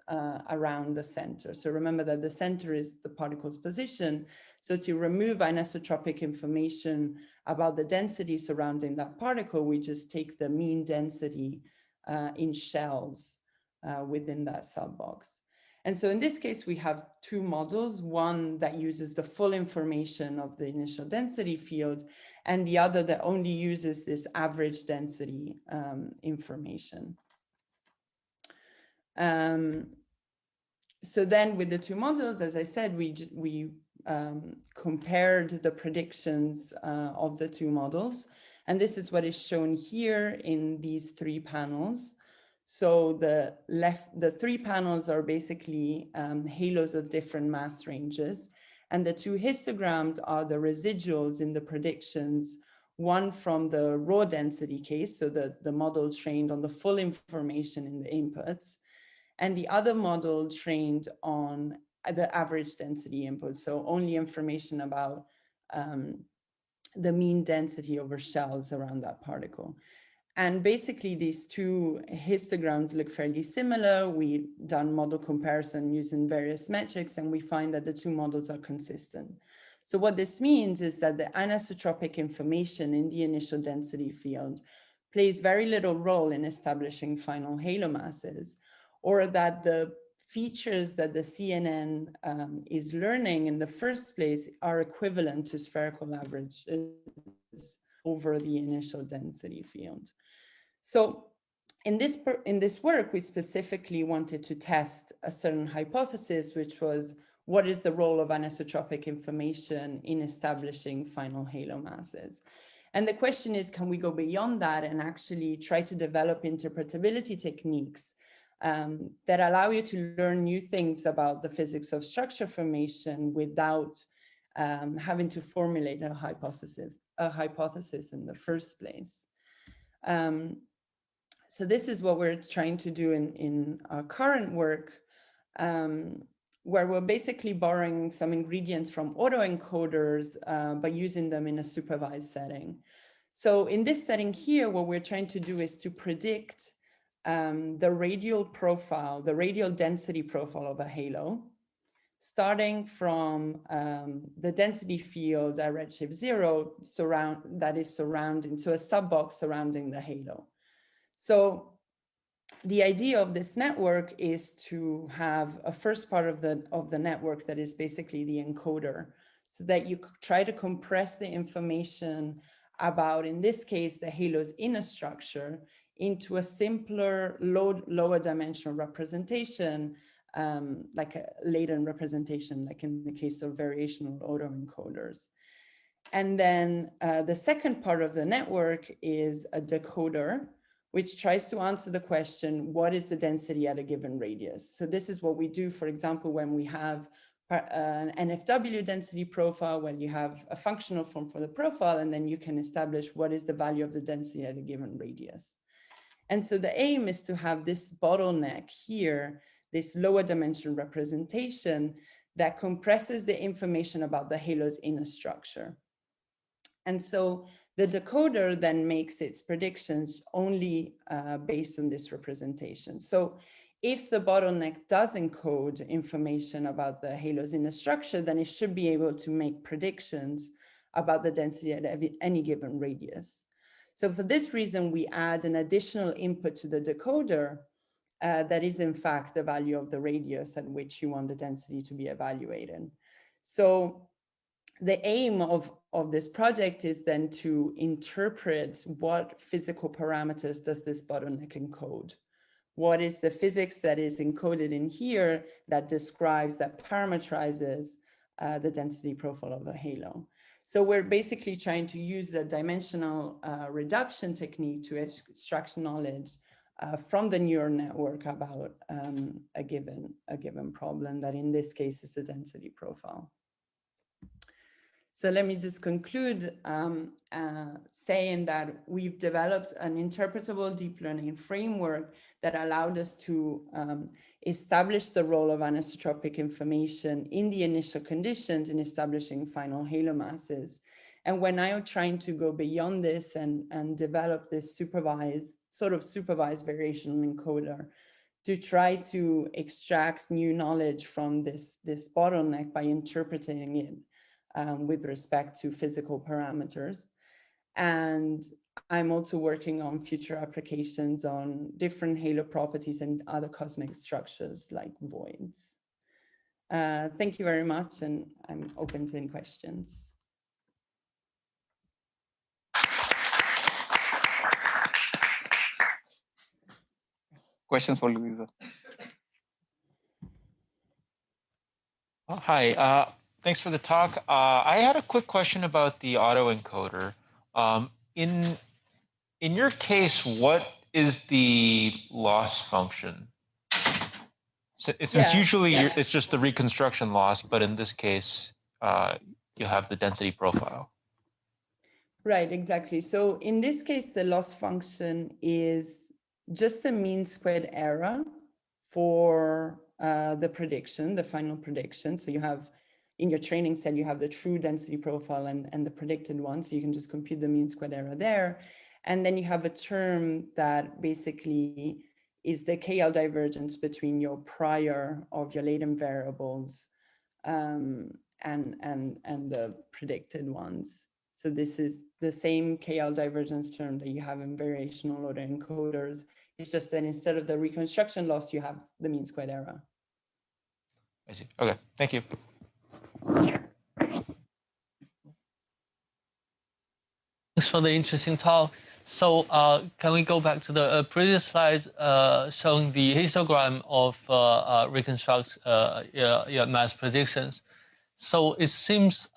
around the center. So remember that the center is the particle's position. So to remove anisotropic information about the density surrounding that particle, we just take the mean density in shells within that sub box. And so in this case, we have two models, one that uses the full information of the initial density field, and the other that only uses this average density information. So then with the two models, as I said, we compared the predictions of the two models. And this is what is shown here in these three panels. So the three panels are basically halos of different mass ranges. And the two histograms are the residuals in the predictions, one from the raw density case, so the model trained on the full information in the inputs, and the other model trained on the average density input, so only information about the mean density over shells around that particle. And basically these two histograms look fairly similar. We've done model comparison using various metrics, and we find that the two models are consistent. So what this means is that the anisotropic information in the initial density field plays very little role in establishing final halo masses, or that the features that the CNN is learning in the first place are equivalent to spherical averages over the initial density field. So in this work, we specifically wanted to test a certain hypothesis, which was, what is the role of anisotropic information in establishing final halo masses? And the question is, can we go beyond that and actually try to develop interpretability techniques that allow you to learn new things about the physics of structure formation without having to formulate a hypothesis in the first place? So this is what we're trying to do in our current work, where we're basically borrowing some ingredients from autoencoders, but using them in a supervised setting. So in this setting here, what we're trying to do is to predict the radial profile, the radial density profile of a halo, starting from the density field at redshift 0 that is surrounding, so a sub-box surrounding the halo. So the idea of this network is to have a first part of the network that is basically the encoder, so that you try to compress the information about, in this case, the halo's inner structure into a simpler, lower dimensional representation, like a latent representation, like in the case of variational autoencoders. And then the second part of the network is a decoder, which tries to answer the question, what is the density at a given radius? So this is what we do, for example, when we have an NFW density profile, when you have a functional form for the profile, and then you can establish what is the value of the density at a given radius. And so the aim is to have this bottleneck here, this lower dimensional representation that compresses the information about the halo's inner structure. And so the decoder then makes its predictions only based on this representation. So if the bottleneck does encode information about the halo's inner structure, then it should be able to make predictions about the density at any given radius. So for this reason, we add an additional input to the decoder that is in fact the value of the radius at which you want the density to be evaluated. So the aim of this project is then to interpret what physical parameters does this bottleneck encode. What is the physics that is encoded in here that describes, that parameterizes the density profile of a halo? So we're basically trying to use the dimensional reduction technique to extract knowledge from the neural network about a given problem that in this case is the density profile. So let me just conclude saying that we've developed an interpretable deep learning framework that allowed us to establish the role of anisotropic information in the initial conditions in establishing final halo masses. And we're now trying to go beyond this and develop this supervised variational encoder to try to extract new knowledge from this bottleneck by interpreting it with respect to physical parameters. And I'm also working on future applications on different halo properties and other cosmic structures like voids. Thank you very much, and I'm open to any questions. Questions for Louisa? Oh, hi. Thanks for the talk. I had a quick question about the autoencoder. In your case, what is the loss function? Since usually it's just the reconstruction loss, but in this case, you have the density profile. Right, exactly. So in this case, the loss function is just the mean squared error for the prediction, the final prediction. So you have, in your training set, you have the true density profile and the predicted one. So you can just compute the mean squared error there. And then you have a term that basically is the KL divergence between your prior of your latent variables and the predicted ones. So this is the same KL divergence term that you have in variational autoencoders. It's just that instead of the reconstruction loss, you have the mean squared error. I see. Okay, thank you. Thanks for the interesting talk. So can we go back to the previous slides showing the histogram of reconstruct mass predictions? So it seems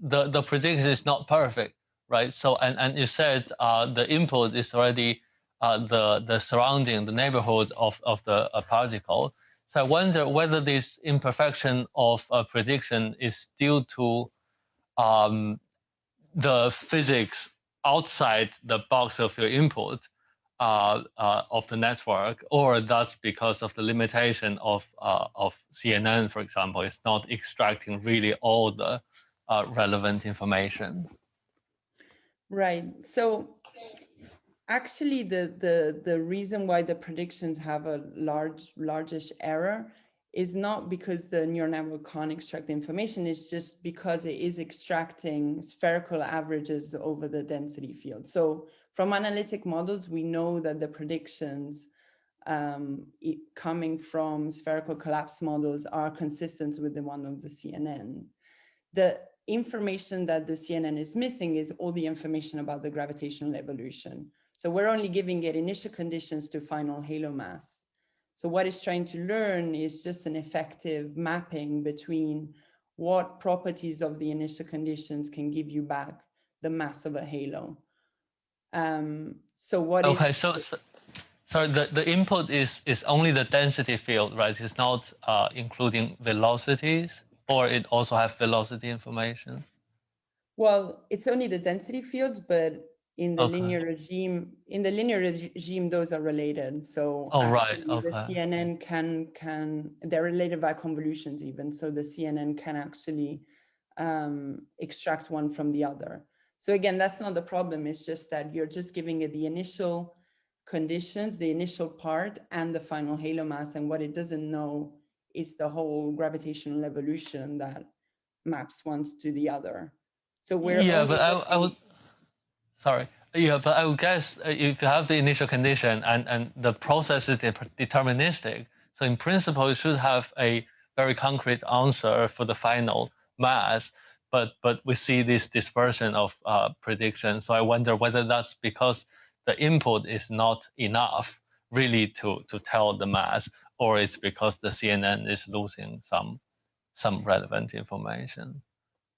the prediction is not perfect, right? So and you said the input is already the surrounding, the neighborhood of the particle. So I wonder whether this imperfection of prediction is due to the physics outside the box of your input of the network, or that's because of the limitation of CNN, for example. It's not extracting really all the relevant information. Right. So actually, the reason why the predictions have a largish error is not because the neural network can't extract information. It's just because it is extracting spherical averages over the density field. So from analytic models, we know that the predictions coming from spherical collapse models are consistent with the one of the CNN. The information that the CNN is missing is all the information about the gravitational evolution. So we're only giving it initial conditions to final halo mass. So what it's trying to learn is just an effective mapping between what properties of the initial conditions can give you back the mass of a halo. So what okay, is... So the input is only the density field, right? It's not including velocities, or it also have velocity information? Well, it's only the density fields, but in the linear regime, those are related. So actually the CNN they're related by convolutions even. So the CNN can actually extract one from the other. So again, that's not the problem. It's just that you're just giving it the initial conditions, the initial part, and the final halo mass. And what it doesn't know is the whole gravitational evolution that maps one to the other. So we're I would. Sorry. Yeah, but I would guess if you have the initial condition and the process is deterministic, so in principle, you should have a very concrete answer for the final mass. but we see this dispersion of prediction. So I wonder whether that's because the input is not enough really to tell the mass, or it's because the CNN is losing some relevant information.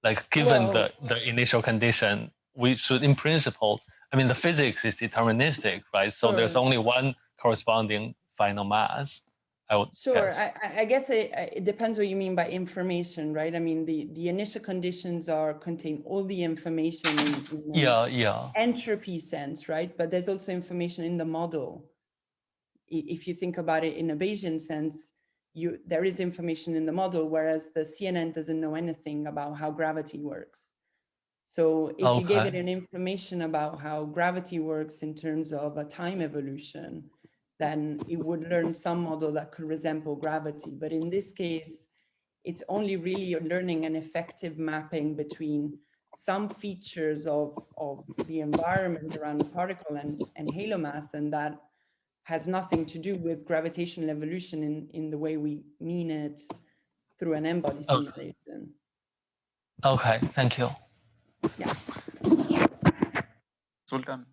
Like given the initial condition, we should in principle, I mean the physics is deterministic, right? So there's only one corresponding final mass. I would guess. I guess it depends what you mean by information, right? I mean, the initial conditions contain all the information in entropy sense, right? But there's also information in the model. If you think about it in a Bayesian sense, there is information in the model, whereas the CNN doesn't know anything about how gravity works. So if you gave it an information about how gravity works in terms of a time evolution, then it would learn some model that could resemble gravity. But in this case, it's only really learning an effective mapping between some features of the environment around the particle and halo mass, and that has nothing to do with gravitational evolution in the way we mean it through an n-body simulation. Okay, thank you. Yeah. Sultan.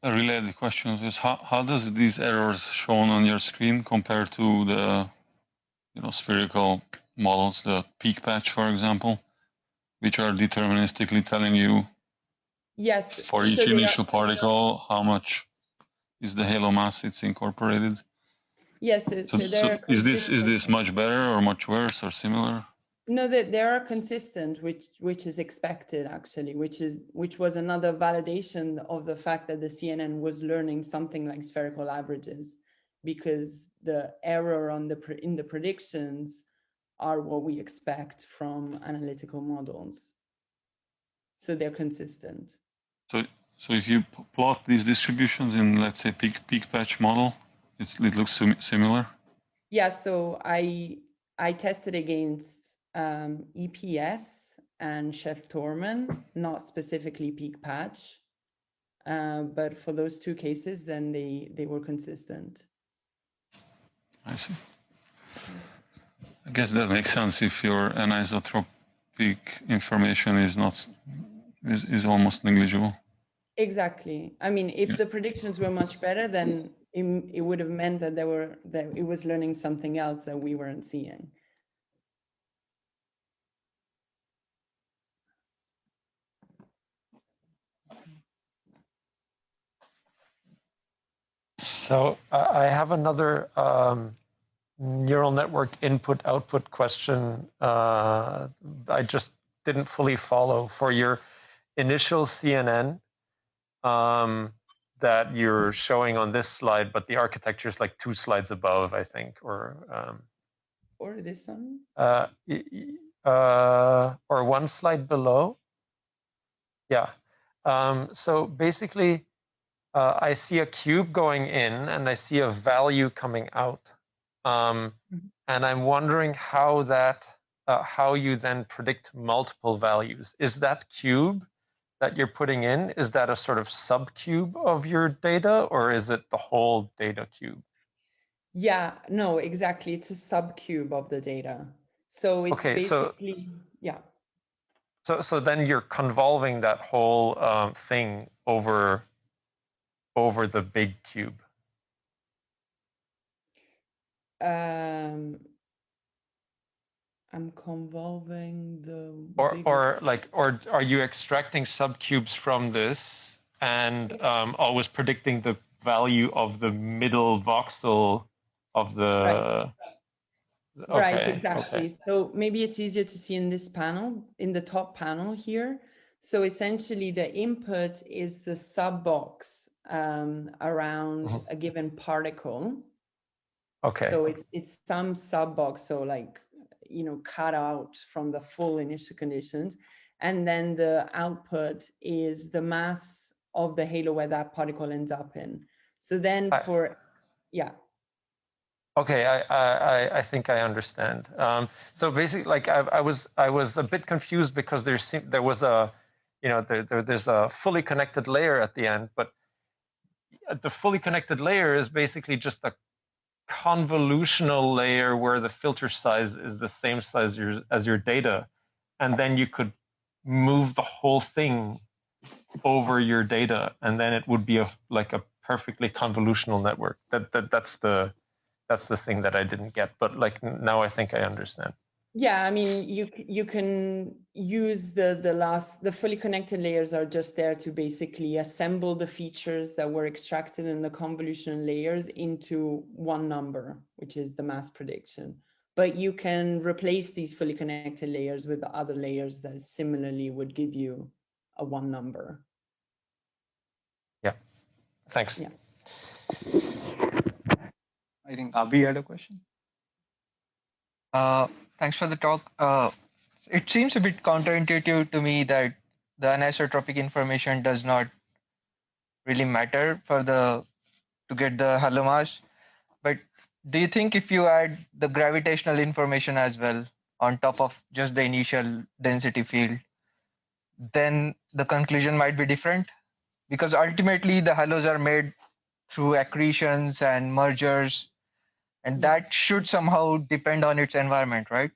Related questions is how does these errors shown on your screen compare to the spherical models, the peak patch, for example, which are deterministically telling you for each initial particle how much is the halo mass it's incorporated? Yes. So is this much better or much worse or similar? No, they are consistent, which is expected actually, which was another validation of the fact that the CNN was learning something like spherical averages, because the error in the predictions are what we expect from analytical models. So they're consistent. So if you plot these distributions in, let's say, peak patch model, it looks similar. Yeah. So I tested against EPS and Chef-Torman, not specifically peak patch, but for those two cases, then they were consistent. I see. I guess that makes sense if your anisotropic information is almost negligible. Exactly. I mean, if the predictions were much better, then it would have meant that it was learning something else that we weren't seeing. So I have another neural network input-output question. I just didn't fully follow. For your initial CNN that you're showing on this slide, but the architecture is like 2 slides above, I think, or this one? Or 1 slide below. Yeah. So basically, I see a cube going in and I see a value coming out. And I'm wondering how you then predict multiple values. Is that cube that you're putting in, is that a sort of subcube of your data, or is it the whole data cube? Yeah, no, exactly. It's a subcube of the data. So it's basically, yeah. So then you're convolving that whole thing over the big cube. I'm convolving the or are you extracting subcubes from this and always predicting the value of the middle voxel of the right, exactly. So maybe it's easier to see in this panel, in the top panel here. So essentially the input is the sub box around a given particle. Okay. So it's some sub box, so like, cut out from the full initial conditions. And then the output is the mass of the halo where that particle ends up in. So then yeah. Okay, I think I understand. So basically, like I was a bit confused because there was a, there's a fully connected layer at the end, but the fully connected layer is basically just a convolutional layer where the filter size is the same size as your data, and then you could move the whole thing over your data, and then it would be like a perfectly convolutional network. That's the thing that I didn't get, but like now I think I understand. Yeah, I mean, you can use the fully connected layers are just there to basically assemble the features that were extracted in the convolutional layers into one number, which is the mass prediction. But you can replace these fully connected layers with other layers that similarly would give you a one number. Yeah, thanks. Yeah. I think Abhi had a question. Thanks for the talk. It seems a bit counterintuitive to me that the anisotropic information does not really matter to get the halo mass. But do you think if you add the gravitational information as well on top of just the initial density field, then the conclusion might be different? Because ultimately the halos are made through accretions and mergers, and that should somehow depend on its environment, right?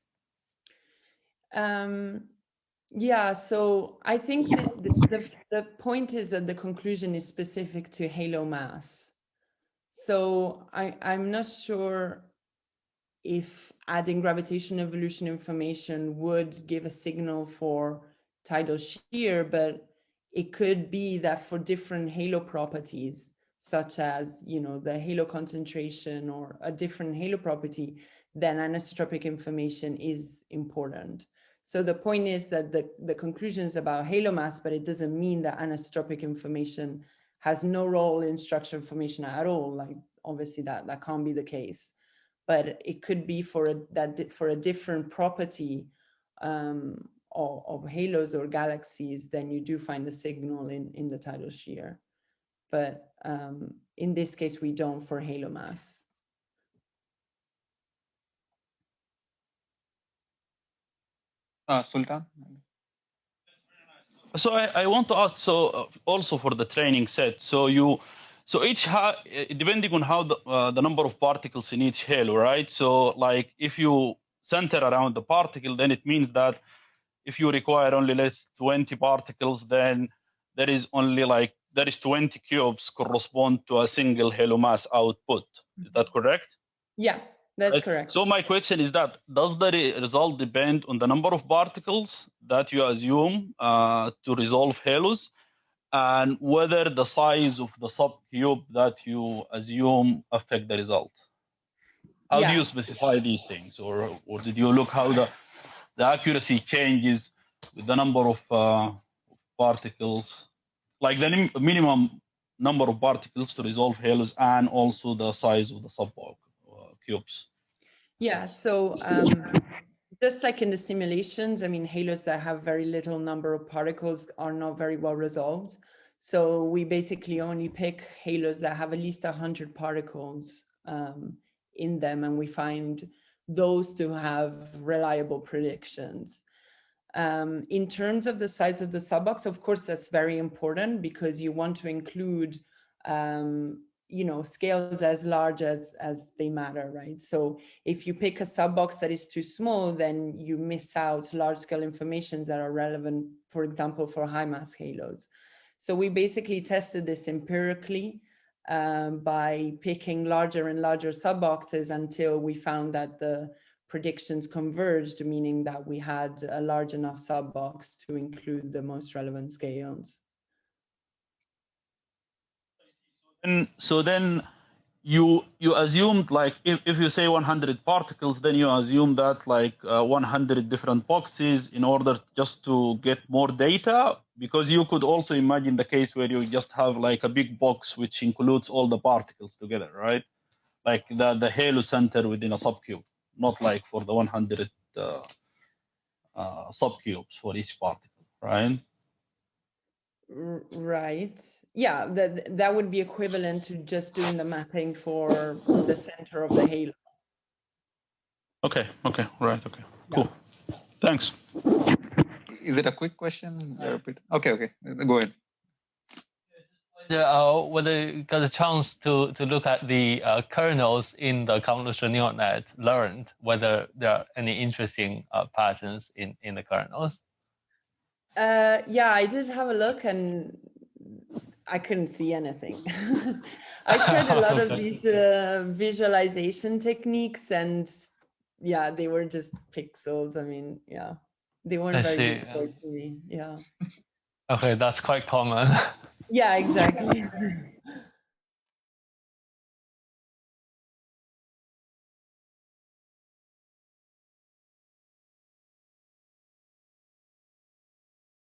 Yeah, so I think the point is that the conclusion is specific to halo mass. So I'm not sure if adding gravitational evolution information would give a signal for tidal shear, but it could be that for different halo properties, such as, you know, the halo concentration or a different halo property, then anisotropic information is important. So the point is that the conclusion is about halo mass, but it doesn't mean that anisotropic information has no role in structure formation at all. Like, obviously that can't be the case, but it could be for a different property of halos or galaxies, then you do find the signal in the tidal shear. But in this case, we don't for halo mass. Sultan? So I want to ask, so also for the training set, so each depending on how the number of particles in each halo, right? So like if you center around the particle, then it means that if you require only less 20 particles, then there is 20 cubes correspond to a single halo mass output. Is that correct? Yeah, that's correct. So my question is that, does the result depend on the number of particles that you assume to resolve halos, and whether the size of the subcube that you assume affect the result? How do you specify these things, or did you look how the accuracy changes with the number of particles, like the minimum number of particles to resolve halos, and also the size of the subcubes? Yeah, so just like in the simulations, I mean, halos that have very little number of particles are not very well resolved. So we basically only pick halos that have at least 100 particles in them, and we find those to have reliable predictions. In terms of the size of the subbox, of course, that's very important because you want to include you know, scales as large as they matter, right? So if you pick a subbox that is too small, then you miss out large scale information that are relevant, for example, for high mass halos. So we basically tested this empirically by picking larger and larger subboxes until we found that the predictions converged, meaning that we had a large enough subbox to include the most relevant scales. And so then you assumed, like, if you say 100 particles, then you assume that like 100 different boxes in order just to get more data, because you could also imagine the case where you just have like a big box which includes all the particles together, right? Like the halo center within a subcube, not like for the 100 subcubes for each particle, right? Right. Yeah, that would be equivalent to just doing the mapping for the center of the halo. Okay, right, okay, cool. Yeah. Thanks. Is it a quick question? Okay, go ahead. Whether you got a chance to look at the kernels in the convolutional neural net learned, whether there are any interesting patterns in the kernels. Yeah, I did have a look and I couldn't see anything. I tried a lot of these visualization techniques and yeah, they were just pixels. I mean, yeah, they weren't very good to me. Yeah. Okay, that's quite common. Yeah, exactly.